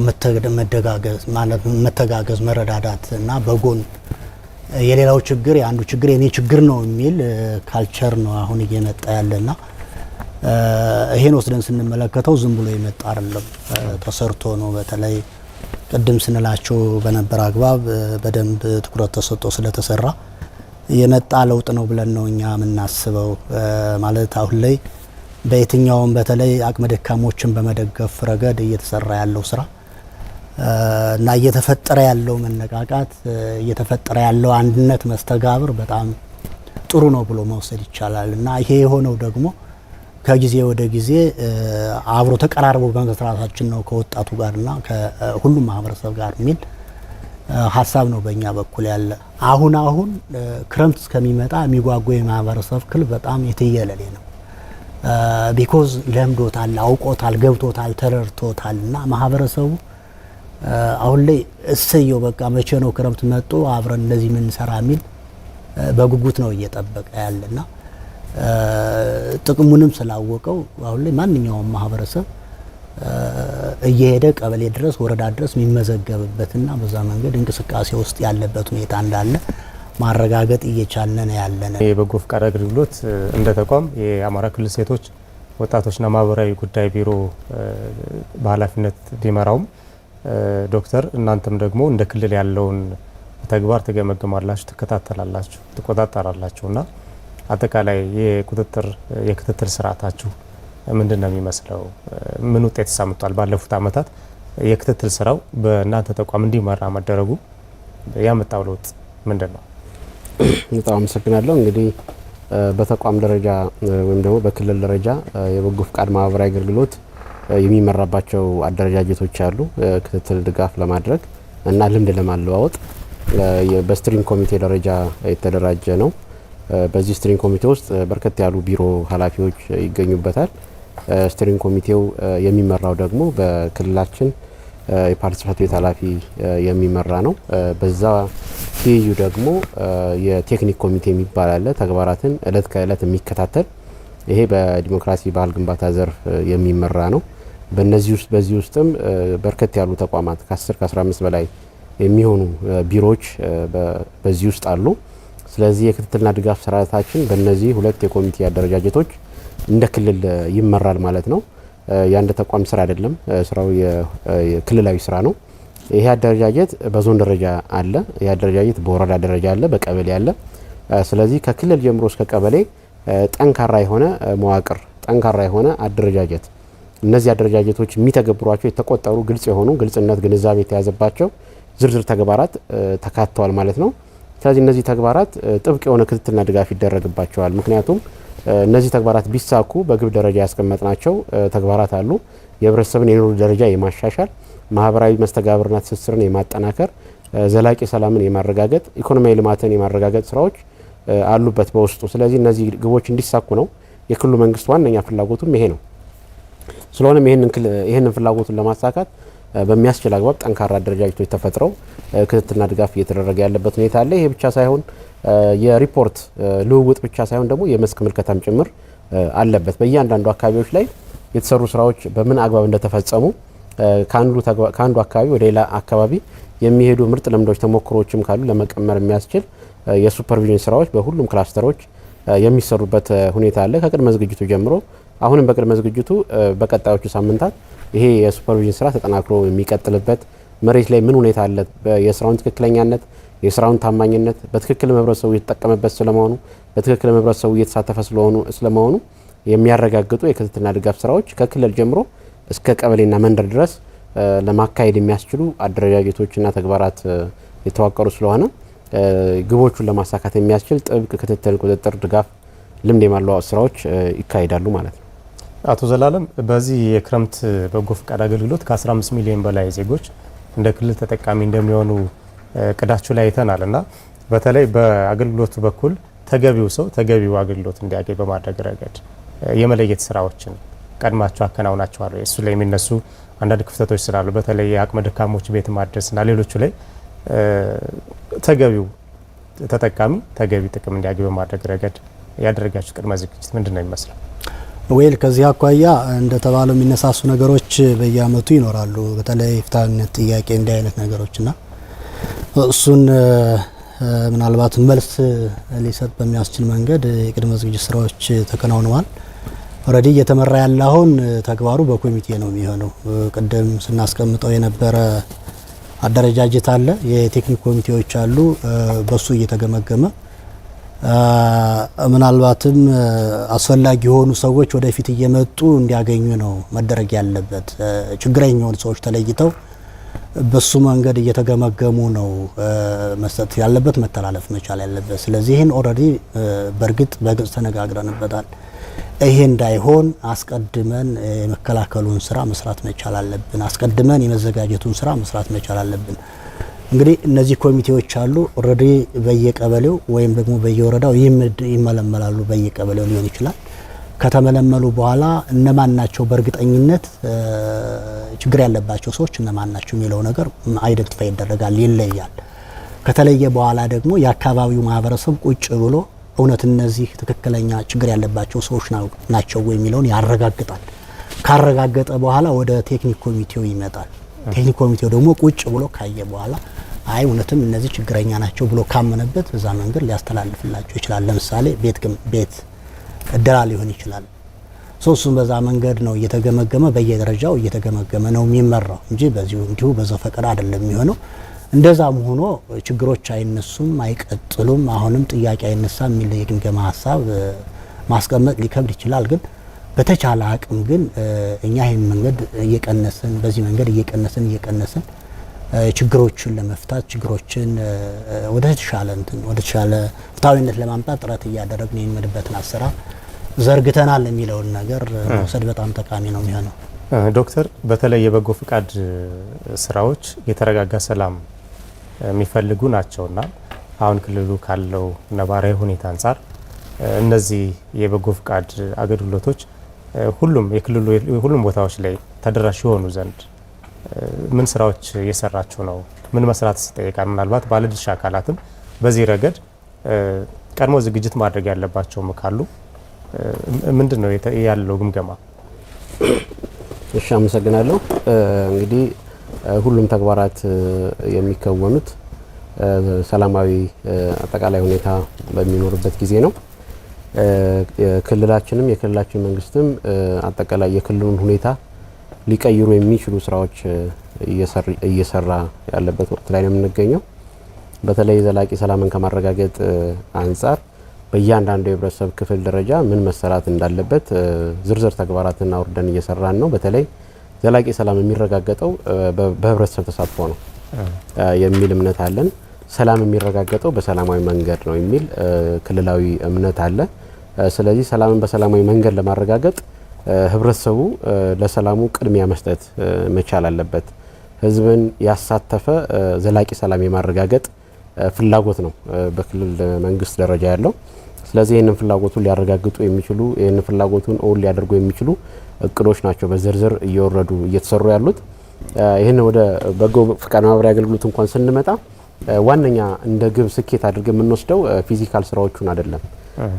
መደጋገዝ ማለት መተጋገዝ፣ መረዳዳት እና በጎን የሌላው ችግር የአንዱ ችግር የኔ ችግር ነው የሚል ካልቸር ነው አሁን እየመጣ ያለና ይሄን ወስደን ስንመለከተው ዝም ብሎ የመጣ አይደለም፣ ተሰርቶ ነው። በተለይ ቅድም ስንላቸው በነበር አግባብ በደንብ ትኩረት ተሰጥቶ ስለተሰራ የመጣ ለውጥ ነው ብለን ነው እኛ የምናስበው። ማለት አሁን ላይ በየትኛውም በተለይ አቅመ ደካሞችን በመደገፍ ረገድ እየተሰራ ያለው ስራ እና እየተፈጠረ ያለው መነቃቃት፣ እየተፈጠረ ያለው አንድነት፣ መስተጋብር በጣም ጥሩ ነው ብሎ መውሰድ ይቻላል። እና ይሄ የሆነው ደግሞ ከጊዜ ወደ ጊዜ አብሮ ተቀራርቦ በመስራታችን ነው ከወጣቱ ጋርና ከሁሉም ማህበረሰብ ጋር የሚል ሀሳብ ነው በእኛ በኩል ያለ። አሁን ክረምት እስከሚመጣ የሚጓጓ የማህበረሰብ ክፍል በጣም የትየለሌ ነው። ቢኮዝ ለምዶታል፣ አውቆታል፣ ገብቶታል፣ ተረድቶታል እና ማህበረሰቡ አሁን ላይ እሰየው በቃ መቼ ነው ክረምት መጥቶ አብረን እንደዚህ ምን ሰራ የሚል በጉጉት ነው እየጠበቀ ያለና ጥቅሙንም ስላወቀው አሁን ላይ ማንኛውም ማህበረሰብ እየሄደ ቀበሌ ድረስ ወረዳ ድረስ የሚመዘገብበትና በዛ መንገድ እንቅስቃሴ ውስጥ ያለበት ሁኔታ እንዳለ ማረጋገጥ እየቻለን ያለነ። የበጎ ፍቃድ አገልግሎት እንደ ተቋም የአማራ ክልል ሴቶች ወጣቶችና ማህበራዊ ጉዳይ ቢሮ በኃላፊነት ቢመራውም ዶክተር እናንተም ደግሞ እንደ ክልል ያለውን ተግባር ትገመግማላችሁ፣ ትከታተላላችሁ፣ ትቆጣጠራላችሁና አጠቃላይ የክትትል ስርዓታችሁ ምንድን ነው የሚመስለው? ምን ውጤት ሳምጧል? ባለፉት አመታት የክትትል ስራው በእናንተ ተቋም እንዲመራ መደረጉ ያመጣው ለውጥ ምንድን ነው? በጣም አመሰግናለሁ። እንግዲህ በተቋም ደረጃ ወይም ደግሞ በክልል ደረጃ የበጎ ፍቃድ ማህበራዊ አገልግሎት የሚመራባቸው አደረጃጀቶች አሉ። ክትትል ድጋፍ ለማድረግ እና ልምድ ለማለዋወጥ በስትሪንግ ኮሚቴ ደረጃ የተደራጀ ነው። በዚህ ስትሪንግ ኮሚቴ ውስጥ በርከት ያሉ ቢሮ ኃላፊዎች ይገኙበታል። ስትሪንግ ኮሚቴው የሚመራው ደግሞ በክልላችን የፓርቲ ጽሕፈት ቤት ኃላፊ የሚመራ ነው። በዛ ትይዩ ደግሞ የቴክኒክ ኮሚቴ የሚባል አለ፣ ተግባራትን እለት ከእለት የሚከታተል ይሄ በዲሞክራሲ ባህል ግንባታ ዘርፍ የሚመራ ነው። በዚህ ውስጥም በርከት ያሉ ተቋማት ከ10 ከ15 በላይ የሚሆኑ ቢሮዎች በዚህ ውስጥ አሉ። ስለዚህ የክትትልና ድጋፍ ስርዓታችን በእነዚህ ሁለት የኮሚቴ አደረጃጀቶች እንደ ክልል ይመራል ማለት ነው። የአንድ ተቋም ስራ አይደለም፣ ስራው የክልላዊ ስራ ነው። ይሄ አደረጃጀት በዞን ደረጃ አለ፣ ይሄ አደረጃጀት በወረዳ ደረጃ አለ፣ በቀበሌ አለ። ስለዚህ ከክልል ጀምሮ እስከ ቀበሌ ጠንካራ የሆነ መዋቅር፣ ጠንካራ የሆነ አደረጃጀት፣ እነዚህ አደረጃጀቶች የሚተገብሯቸው የተቆጠሩ ግልጽ የሆኑ ግልጽነት፣ ግንዛቤ የተያዘባቸው ዝርዝር ተግባራት ተካተዋል ማለት ነው። ስለዚህ እነዚህ ተግባራት ጥብቅ የሆነ ክትትልና ድጋፍ ይደረግባቸዋል። ምክንያቱም እነዚህ ተግባራት ቢሳኩ በግብ ደረጃ ያስቀመጥናቸው ተግባራት አሉ። የህብረተሰብን የኑሮ ደረጃ የማሻሻል፣ ማህበራዊ መስተጋብርና ትስስርን የማጠናከር፣ ዘላቂ ሰላምን የማረጋገጥ፣ ኢኮኖሚያዊ ልማትን የማረጋገጥ ስራዎች አሉበት በውስጡ። ስለዚህ እነዚህ ግቦች እንዲሳኩ ነው የክልሉ መንግስት ዋነኛ ፍላጎቱም ይሄ ነው። ስለሆነም ይህንን ፍላጎቱን ለማሳካት በሚያስችል አግባብ ጠንካራ አደረጃጀቶች ተፈጥረው ክትትልና ድጋፍ እየተደረገ ያለበት ሁኔታ አለ። ይሄ ብቻ ሳይሆን የሪፖርት ልውውጥ ብቻ ሳይሆን ደግሞ የመስክ ምልከታም ጭምር አለበት። በእያንዳንዱ አካባቢዎች ላይ የተሰሩ ስራዎች በምን አግባብ እንደተፈጸሙ ከአንዱ አካባቢ ወደ ሌላ አካባቢ የሚሄዱ ምርጥ ልምዶች፣ ተሞክሮዎችም ካሉ ለመቀመር የሚያስችል የሱፐርቪዥን ስራዎች በሁሉም ክላስተሮች የሚሰሩበት ሁኔታ አለ። ከቅድመ ዝግጅቱ ጀምሮ አሁንም በቅድመ ዝግጅቱ በቀጣዮቹ ሳምንታት ይሄ የሱፐርቪዥን ስራ ተጠናክሮ የሚቀጥልበት፣ መሬት ላይ ምን ሁኔታ አለ፣ የስራውን ትክክለኛነት፣ የስራውን ታማኝነት በትክክል ህብረተሰቡ እየተጠቀመበት ስለመሆኑ፣ በትክክል ህብረተሰቡ እየተሳተፈ ስለመሆኑ የሚያረጋግጡ የክትትልና ድጋፍ ስራዎች ከክልል ጀምሮ እስከ ቀበሌና መንደር ድረስ ለማካሄድ የሚያስችሉ አደረጃጀቶችና ተግባራት የተዋቀሩ ስለሆነ ግቦቹን ለማሳካት የሚያስችል ጥብቅ ክትትል፣ ቁጥጥር፣ ድጋፍ፣ ልምድ የማለዋወጥ ስራዎች ይካሄዳሉ ማለት ነው። አቶ ዘላለም በዚህ የክረምት በጎ ፍቃድ አገልግሎት ከ15 ሚሊዮን በላይ ዜጎች እንደ ክልል ተጠቃሚ እንደሚሆኑ እቅዳችሁ ላይ አይተናል እና በተለይ በአገልግሎቱ በኩል ተገቢው ሰው ተገቢው አገልግሎት እንዲያገኝ በማድረግ ረገድ የመለየት ስራዎችን ቀድማችሁ አከናውናችኋል? እሱ ላይ የሚነሱ አንዳንድ ክፍተቶች ስላሉ በተለይ የአቅመ ደካሞች ቤት ማድረስና ሌሎቹ ላይ ተገቢው ተጠቃሚ ተገቢ ጥቅም እንዲያገኝ በማድረግ ረገድ ያደረጋችሁ ቅድመ ዝግጅት ምንድን ነው ይመስላል? ወይል ከዚህ አኳያ እንደተባለው የሚነሳሱ ነገሮች በየአመቱ ይኖራሉ። በተለይ ፍትሃዊነት ጥያቄ እንዲህ አይነት ነገሮችና እሱን ምናልባት መልስ ሊሰጥ በሚያስችል መንገድ የቅድመ ዝግጅት ስራዎች ተከናውነዋል። ኦልሬዲ እየተመራ ያለ አሁን ተግባሩ በኮሚቴ ነው የሚሆነው። ቅድም ስናስቀምጠው የነበረ አደረጃጀት አለ፣ የቴክኒክ ኮሚቴዎች አሉ። በሱ እየተገመገመ ምናልባትም አስፈላጊ የሆኑ ሰዎች ወደፊት እየመጡ እንዲያገኙ ነው መደረግ ያለበት። ችግረኛ የሆኑ ሰዎች ተለይተው በሱ መንገድ እየተገመገሙ ነው መስጠት ያለበት፣ መተላለፍ መቻል ያለበት። ስለዚህ ይህን ኦልሬዲ በእርግጥ በግልጽ ተነጋግረንበታል። ይሄ እንዳይሆን አስቀድመን የመከላከሉን ስራ መስራት መቻል አለብን። አስቀድመን የመዘጋጀቱን ስራ መስራት መቻል አለብን። እንግዲህ እነዚህ ኮሚቴዎች አሉ ኦልሬዲ በየቀበሌው ወይም ደግሞ በየወረዳው ይመለመላሉ። በየቀበሌው ሊሆን ይችላል። ከተመለመሉ በኋላ እነማን ናቸው በእርግጠኝነት ችግር ያለባቸው ሰዎች እነማን ናቸው የሚለው ነገር አይደንቲፋይ ይደረጋል፣ ይለያል። ከተለየ በኋላ ደግሞ የአካባቢው ማህበረሰብ ቁጭ ብሎ እውነት እነዚህ ትክክለኛ ችግር ያለባቸው ሰዎች ናቸው ወይ የሚለውን ያረጋግጣል። ካረጋገጠ በኋላ ወደ ቴክኒክ ኮሚቴው ይመጣል። ቴክኒክ ኮሚቴው ደግሞ ቁጭ ብሎ ካየ በኋላ አይ እውነትም እነዚህ ችግረኛ ናቸው ብሎ ካመነበት በዛ መንገድ ሊያስተላልፍላቸው ይችላል። ለምሳሌ ቤት እደላ ሊሆን ይችላል። እሱም በዛ መንገድ ነው እየተገመገመ በየደረጃው እየተገመገመ ነው የሚመራው እንጂ በዚሁ እንዲሁ በዘፈቀደ አይደለም የሚሆነው። እንደዛም ሆኖ ችግሮች አይነሱም አይቀጥሉም፣ አሁንም ጥያቄ አይነሳም የሚል የግምገማ ሀሳብ ማስቀመጥ ሊከብድ ይችላል። ግን በተቻለ አቅም ግን እኛ ይህን መንገድ እየቀነስን በዚህ መንገድ እየቀነስን ችግሮችን ለመፍታት ችግሮችን ወደ ተሻለ ፍትሃዊነት ለማምጣት ጥረት እያደረግን የምንመድበትን አሰራር ዘርግተናል የሚለውን ነገር መውሰድ በጣም ጠቃሚ ነው የሚሆነው። ዶክተር በተለይ የበጎ ፍቃድ ስራዎች የተረጋጋ ሰላም የሚፈልጉ ናቸውና አሁን ክልሉ ካለው ነባራዊ ሁኔታ አንጻር እነዚህ የበጎ ፍቃድ አገልግሎቶች ሁሉም ቦታዎች ላይ ተደራሽ የሆኑ ዘንድ ምን ስራዎች እየሰራችሁ ነው? ምን መስራት ይጠይቃል? ምናልባት ባለድርሻ አካላትም በዚህ ረገድ ቀድሞ ዝግጅት ማድረግ ያለባቸውም ካሉ ምንድን ነው ያለው ግምገማ? እሺ፣ አመሰግናለሁ። እንግዲህ ሁሉም ተግባራት የሚከወኑት ሰላማዊ አጠቃላይ ሁኔታ በሚኖርበት ጊዜ ነው። ክልላችንም የክልላችን መንግስትም አጠቃላይ የክልሉን ሁኔታ ሊቀይሩ የሚችሉ ስራዎች እየሰራ ያለበት ወቅት ላይ ነው የምንገኘው። በተለይ ዘላቂ ሰላምን ከማረጋገጥ አንጻር በእያንዳንዱ የህብረተሰብ ክፍል ደረጃ ምን መሰራት እንዳለበት ዝርዝር ተግባራትን አውርደን እየሰራን ነው። በተለይ ዘላቂ ሰላም የሚረጋገጠው በህብረተሰብ ተሳትፎ ነው የሚል እምነት አለን። ሰላም የሚረጋገጠው በሰላማዊ መንገድ ነው የሚል ክልላዊ እምነት አለ። ስለዚህ ሰላምን በሰላማዊ መንገድ ለማረጋገጥ ህብረተሰቡ ለሰላሙ ቅድሚያ መስጠት መቻል አለበት። ህዝብን ያሳተፈ ዘላቂ ሰላም የማረጋገጥ ፍላጎት ነው በክልል መንግስት ደረጃ ያለው። ስለዚህ ይህንን ፍላጎቱን ሊያረጋግጡ የሚችሉ ይህንን ፍላጎቱን እውን ሊያደርጉ የሚችሉ እቅዶች ናቸው በዝርዝር እየወረዱ እየተሰሩ ያሉት። ይህን ወደ በጎ ፍቃድ ማህበራዊ አገልግሎት እንኳን ስንመጣ ዋነኛ እንደ ግብ ስኬት አድርገን የምንወስደው ፊዚካል ስራዎቹን አይደለም።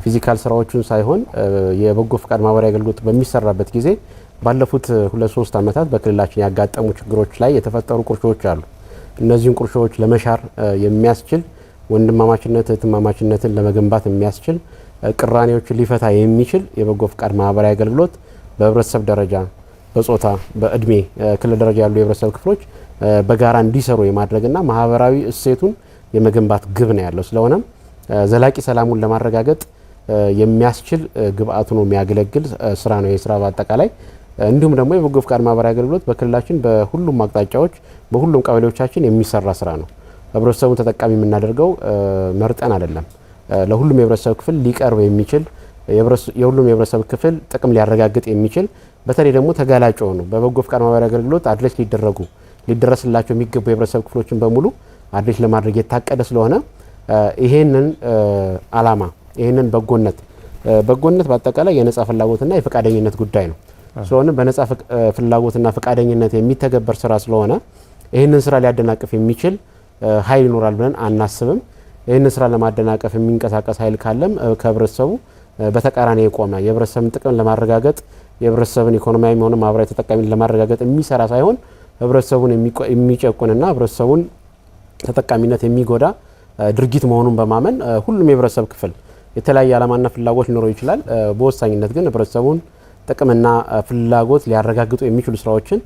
ፊዚካል ስራዎቹን ሳይሆን የበጎ ፍቃድ ማህበራዊ አገልግሎት በሚሰራበት ጊዜ ባለፉት 2-3 ዓመታት በክልላችን ያጋጠሙ ችግሮች ላይ የተፈጠሩ ቁርሾዎች አሉ። እነዚህን ቁርሾዎች ለመሻር የሚያስችል ወንድማማችነት እህትማማችነትን ለመገንባት የሚያስችል ቅራኔዎችን ሊፈታ የሚችል የበጎ ፍቃድ ማህበራዊ አገልግሎት በህብረተሰብ ደረጃ በጾታ በእድሜ ክልል ደረጃ ያሉ የህብረተሰብ ክፍሎች በጋራ እንዲሰሩ የማድረግና ማህበራዊ እሴቱን የመገንባት ግብ ነው ያለው። ስለሆነም ዘላቂ ሰላሙን ለማረጋገጥ የሚያስችል ግብአት ሆኖ የሚያገለግል ስራ ነው የስራ በአጠቃላይ። እንዲሁም ደግሞ የበጎ ፍቃድ ማህበራዊ አገልግሎት በክልላችን በሁሉም አቅጣጫዎች በሁሉም ቀበሌዎቻችን የሚሰራ ስራ ነው። ህብረተሰቡን ተጠቃሚ የምናደርገው መርጠን አይደለም። ለሁሉም የህብረተሰብ ክፍል ሊቀርብ የሚችል የሁሉም የህብረተሰብ ክፍል ጥቅም ሊያረጋግጥ የሚችል በተለይ ደግሞ ተጋላጭ ሆኑ በበጎ ፍቃድ ማህበራዊ አገልግሎት አድሬስ ሊደረስላቸው የሚገቡ የህብረተሰብ ክፍሎችን በሙሉ አድሬስ ለማድረግ የታቀደ ስለሆነ ይሄንን አላማ ይሄንን በጎነት በአጠቃላይ የነጻ ፍላጎትና የፈቃደኝነት ጉዳይ ነው። ስለሆነ በነጻ ፍላጎትና ፈቃደኝነት የሚተገበር ስራ ስለሆነ ይሄንን ስራ ሊያደናቅፍ የሚችል ኃይል ይኖራል ብለን አናስብም። ይሄንን ስራ ለማደናቀፍ የሚንቀሳቀስ ኃይል ካለም ከህብረተሰቡ በተቃራኒ የቆመ የህብረተሰብን ጥቅም ለማረጋገጥ የህብረተሰብን ኢኮኖሚያዊ ሆነ ማህበራዊ ተጠቃሚነት ለማረጋገጥ የሚሰራ ሳይሆን ህብረተሰቡን የሚጨቁንና ህብረተሰቡን ተጠቃሚነት የሚጎዳ ድርጊት መሆኑን በማመን ሁሉም የህብረተሰብ ክፍል የተለያየ ዓላማና ፍላጎት ሊኖረው ይችላል። በወሳኝነት ግን ህብረተሰቡን ጥቅምና ፍላጎት ሊያረጋግጡ የሚችሉ ስራዎችን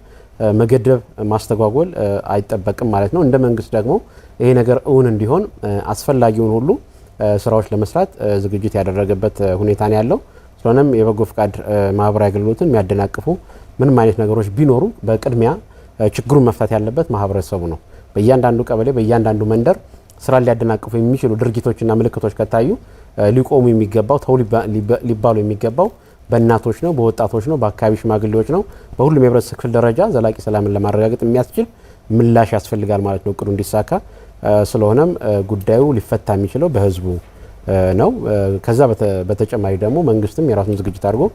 መገደብ ማስተጓጎል አይጠበቅም ማለት ነው። እንደ መንግስት ደግሞ ይሄ ነገር እውን እንዲሆን አስፈላጊውን ሁሉ ስራዎች ለመስራት ዝግጅት ያደረገበት ሁኔታ ነው ያለው። ስለሆነም የበጎ ፍቃድ ማህበራዊ አገልግሎትን የሚያደናቅፉ ምንም አይነት ነገሮች ቢኖሩ በቅድሚያ ችግሩን መፍታት ያለበት ማህበረሰቡ ነው። በእያንዳንዱ ቀበሌ በእያንዳንዱ መንደር ስራ ሊያደናቅፉ የሚችሉ ድርጊቶችና ምልክቶች ከታዩ ሊቆሙ የሚገባው ተው ሊባሉ የሚገባው በእናቶች ነው፣ በወጣቶች ነው፣ በአካባቢ ሽማግሌዎች ነው። በሁሉም የህብረተሰብ ክፍል ደረጃ ዘላቂ ሰላምን ለማረጋገጥ የሚያስችል ምላሽ ያስፈልጋል ማለት ነው እቅዱ እንዲሳካ። ስለሆነም ጉዳዩ ሊፈታ የሚችለው በህዝቡ ነው። ከዛ በተጨማሪ ደግሞ መንግስትም የራሱን ዝግጅት አድርጎ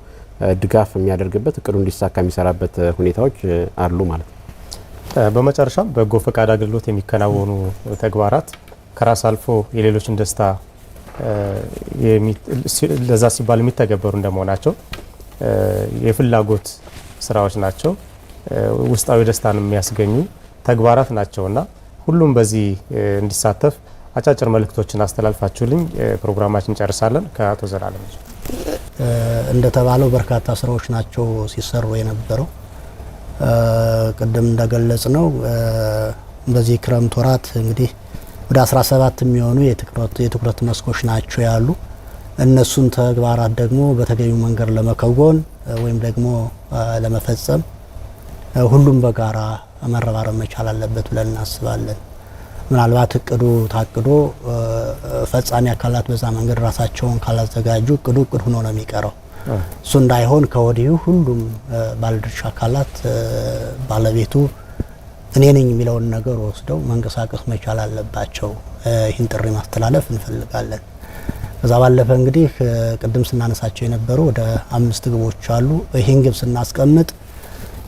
ድጋፍ የሚያደርግበት እቅዱ እንዲሳካ የሚሰራበት ሁኔታዎች አሉ ማለት ነው። በመጨረሻም በጎ ፈቃድ አገልግሎት የሚከናወኑ ተግባራት ከራስ አልፎ የሌሎችን ደስታ ለዛ ሲባል የሚተገበሩ እንደመሆናቸው የፍላጎት ስራዎች ናቸው። ውስጣዊ ደስታን የሚያስገኙ ተግባራት ናቸውና ሁሉም በዚህ እንዲሳተፍ አጫጭር መልእክቶችን አስተላልፋችሁልኝ ፕሮግራማችን ጨርሳለን። ከአቶ ዘላለም እንደተባለው በርካታ ስራዎች ናቸው ሲሰሩ የነበረው። ቅድም እንደገለጽ ነው በዚህ ክረምት ወራት እንግዲህ ወደ 17 የሚሆኑ የትኩረት መስኮች ናቸው ያሉ። እነሱን ተግባራት ደግሞ በተገቢው መንገድ ለመከወን ወይም ደግሞ ለመፈጸም ሁሉም በጋራ መረባረብ መቻል አለበት ብለን እናስባለን። ምናልባት እቅዱ ታቅዶ ፈጻሚ አካላት በዛ መንገድ ራሳቸውን ካላዘጋጁ እቅዱ እቅድ ሆኖ ነው የሚቀረው። እሱ እንዳይሆን ከወዲሁ ሁሉም ባለድርሻ አካላት ባለቤቱ እኔ ነኝ የሚለውን ነገር ወስደው መንቀሳቀስ መቻል አለባቸው። ይህን ጥሪ ማስተላለፍ እንፈልጋለን። ከዛ ባለፈ እንግዲህ ቅድም ስናነሳቸው የነበሩ ወደ 5 ግቦች አሉ። ይህን ግብ ስናስቀምጥ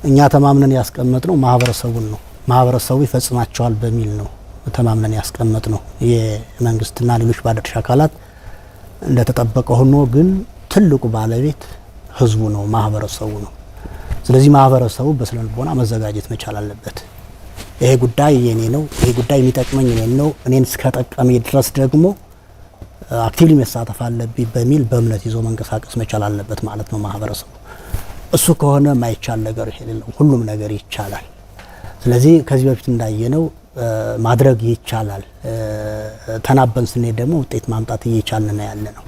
እኛ ተማምነን ያስቀመጥ ነው ማህበረሰቡን ነው። ማህበረሰቡ ይፈጽማቸዋል በሚል ነው ተማምነን ያስቀመጥ ነው። የመንግስትና ሌሎች ባለድርሻ አካላት እንደተጠበቀ ሆኖ ግን ትልቁ ባለቤት ህዝቡ ነው፣ ማህበረሰቡ ነው። ስለዚህ ማህበረሰቡ በስነ ልቦና መዘጋጀት መቻል አለበት። ይሄ ጉዳይ የኔ ነው፣ ይሄ ጉዳይ የሚጠቅመኝ እኔን ነው፣ እኔን እስከጠቀመኝ ድረስ ደግሞ አክቲቭሊ መሳተፍ አለብኝ በሚል በእምነት ይዞ መንቀሳቀስ መቻል አለበት ማለት ነው ማህበረሰቡ። እሱ ከሆነ ማይቻል ነገር የለም፣ ሁሉም ነገር ይቻላል። ስለዚህ ከዚህ በፊት እንዳየነው ማድረግ ይቻላል። ተናበን ስንሄድ ደግሞ ውጤት ማምጣት እየቻልን ነው ያለ ነው።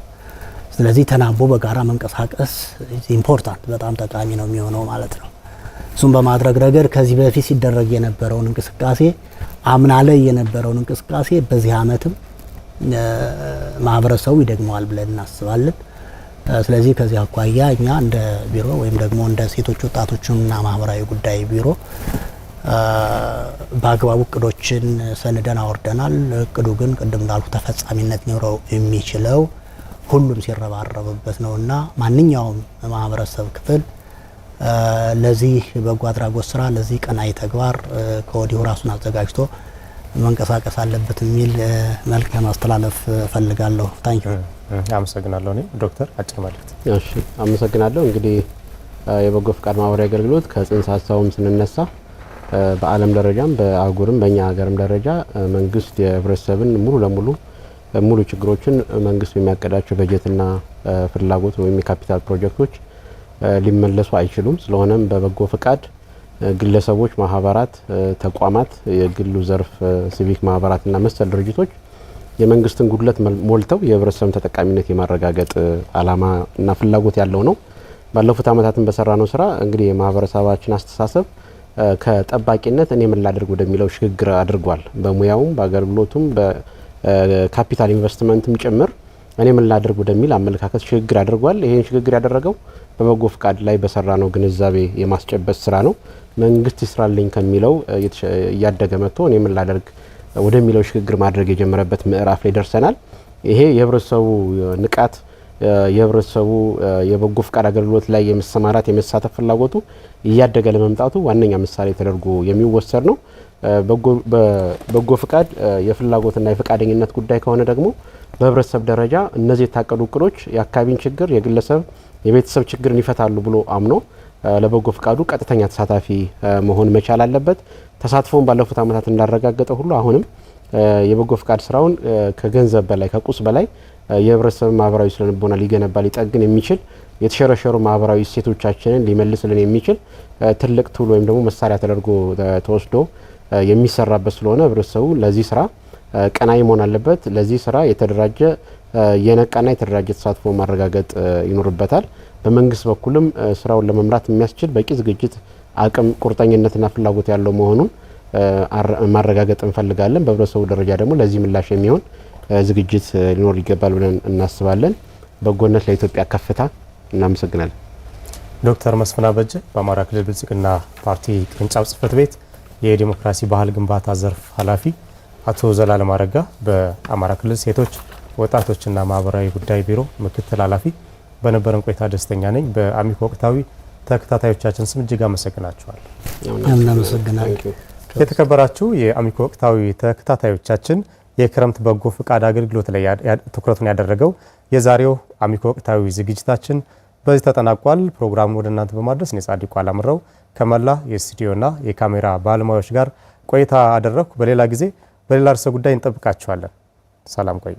ስለዚህ ተናቦ በጋራ መንቀሳቀስ ኢምፖርታንት በጣም ጠቃሚ ነው የሚሆነው ማለት ነው። እሱም በማድረግ ረገድ ከዚህ በፊት ሲደረግ የነበረውን እንቅስቃሴ አምና ላይ የነበረውን እንቅስቃሴ በዚህ አመትም ማህበረሰቡ ይደግመዋል ብለን እናስባለን። ስለዚህ ከዚህ አኳያ እኛ እንደ ቢሮ ወይም ደግሞ እንደ ሴቶች ወጣቶችና ማህበራዊ ጉዳይ ቢሮ በአግባቡ እቅዶችን ሰንደን አወርደናል። እቅዱ ግን ቅድም እንዳልኩ ተፈጻሚነት ሊኖረው የሚችለው ሁሉም ሲረባረብበት ነውና ማንኛውም ማህበረሰብ ክፍል ለዚህ በጎ አድራጎት ስራ ለዚህ ቀናይ ተግባር ከወዲሁ ራሱን አዘጋጅቶ መንቀሳቀስ አለበት የሚል መልእክት ለማስተላለፍ ፈልጋለሁ። ታንኪ አመሰግናለሁ። እኔ ዶክተር አጭር መልእክት። እሺ አመሰግናለሁ። እንግዲህ የበጎ ፍቃድ ማህበራዊ አገልግሎት ከጽንሰ ሀሳቡም ስንነሳ በዓለም ደረጃም በአህጉርም በእኛ ሀገርም ደረጃ መንግስት የህብረተሰብን ሙሉ ችግሮችን መንግስት የሚያቀዳቸው በጀትና ፍላጎት ወይም የካፒታል ፕሮጀክቶች ሊመለሱ አይችሉም። ስለሆነም በበጎ ፍቃድ ግለሰቦች፣ ማህበራት፣ ተቋማት፣ የግሉ ዘርፍ ሲቪክ ማህበራትና መሰል ድርጅቶች የመንግስትን ጉድለት ሞልተው የህብረተሰብን ተጠቃሚነት የማረጋገጥ አላማና ፍላጎት ያለው ነው። ባለፉት አመታትን በሰራነው ስራ እንግዲህ የማህበረሰባችን አስተሳሰብ ከጠባቂነት እኔ ምን ላድርግ ወደሚለው ሽግግር አድርጓል። በሙያውም በአገልግሎቱም በካፒታል ኢንቨስትመንትም ጭምር እኔ ምን ላድርግ ወደሚል አመለካከት ሽግግር አድርጓል። ይሄን ሽግግር ያደረገው በበጎ ፍቃድ ላይ በሰራነው ግንዛቤ የማስጨበጥ ስራ ነው። መንግስት ይስራልኝ ከሚለው እያደገ መጥቶ እኔ ምን ላድርግ ወደሚለው ሽግግር ማድረግ የጀመረበት ምዕራፍ ላይ ደርሰናል። ይሄ የህብረተሰቡ ንቃት የህብረተሰቡ የበጎ ፍቃድ አገልግሎት ላይ የመሰማራት የመሳተፍ ፍላጎቱ እያደገ ለመምጣቱ ዋነኛ ምሳሌ ተደርጎ የሚወሰድ ነው። በጎ ፍቃድ የፍላጎትና የፈቃደኝነት ጉዳይ ከሆነ ደግሞ በህብረተሰብ ደረጃ እነዚህ የታቀዱ እቅዶች የአካባቢን ችግር የግለሰብ የቤተሰብ ችግርን ይፈታሉ ብሎ አምኖ ለበጎ ፍቃዱ ቀጥተኛ ተሳታፊ መሆን መቻል አለበት። ተሳትፎውን ባለፉት ዓመታት እንዳረጋገጠ ሁሉ አሁንም የበጎ ፍቃድ ስራውን ከገንዘብ በላይ ከቁስ በላይ የህብረተሰብ ማህበራዊ ስነልቦና ሊገነባ ሊጠግን የሚችል የተሸረሸሩ ማህበራዊ እሴቶቻችንን ሊመልስልን የሚችል ትልቅ ቱል ወይም ደግሞ መሳሪያ ተደርጎ ተወስዶ የሚሰራበት ስለሆነ ህብረተሰቡ ለዚህ ስራ ቀናይ መሆን አለበት። ለዚህ ስራ የተደራጀ የነቃና የተደራጀ ተሳትፎ ማረጋገጥ ይኖርበታል። በመንግስት በኩልም ስራውን ለመምራት የሚያስችል በቂ ዝግጅት፣ አቅም፣ ቁርጠኝነትና ፍላጎት ያለው መሆኑን ማረጋገጥ እንፈልጋለን። በህብረተሰቡ ደረጃ ደግሞ ለዚህ ምላሽ የሚሆን ዝግጅት ሊኖር ይገባል ብለን እናስባለን። በጎነት ለኢትዮጵያ ከፍታ። እናመሰግናለን። ዶክተር መስፍን አበጀ በአማራ ክልል ብልጽግና ፓርቲ ቅርንጫፍ ጽህፈት ቤት የዲሞክራሲ ባህል ግንባታ ዘርፍ ኃላፊ፣ አቶ ዘላለም አረጋ በአማራ ክልል ሴቶች ወጣቶችና ማህበራዊ ጉዳይ ቢሮ ምክትል ኃላፊ፣ በነበረን ቆይታ ደስተኛ ነኝ። በአሚኮ ወቅታዊ ተከታታዮቻችን ስም እጅግ አመሰግናችኋለሁ። እናመሰግናለን። የተከበራችሁ የአሚኮ ወቅታዊ ተከታታዮቻችን የክረምት በጎ ፍቃድ አገልግሎት ላይ ትኩረቱን ያደረገው የዛሬው አሚኮ ወቅታዊ ዝግጅታችን በዚህ ተጠናቋል። ፕሮግራሙን ወደ እናንተ በማድረስ እኔ ጻድቁ አላምረው ከመላ የስቱዲዮና የካሜራ ባለሙያዎች ጋር ቆይታ አደረኩ። በሌላ ጊዜ በሌላ ርዕሰ ጉዳይ እንጠብቃችኋለን። ሰላም ቆዩ።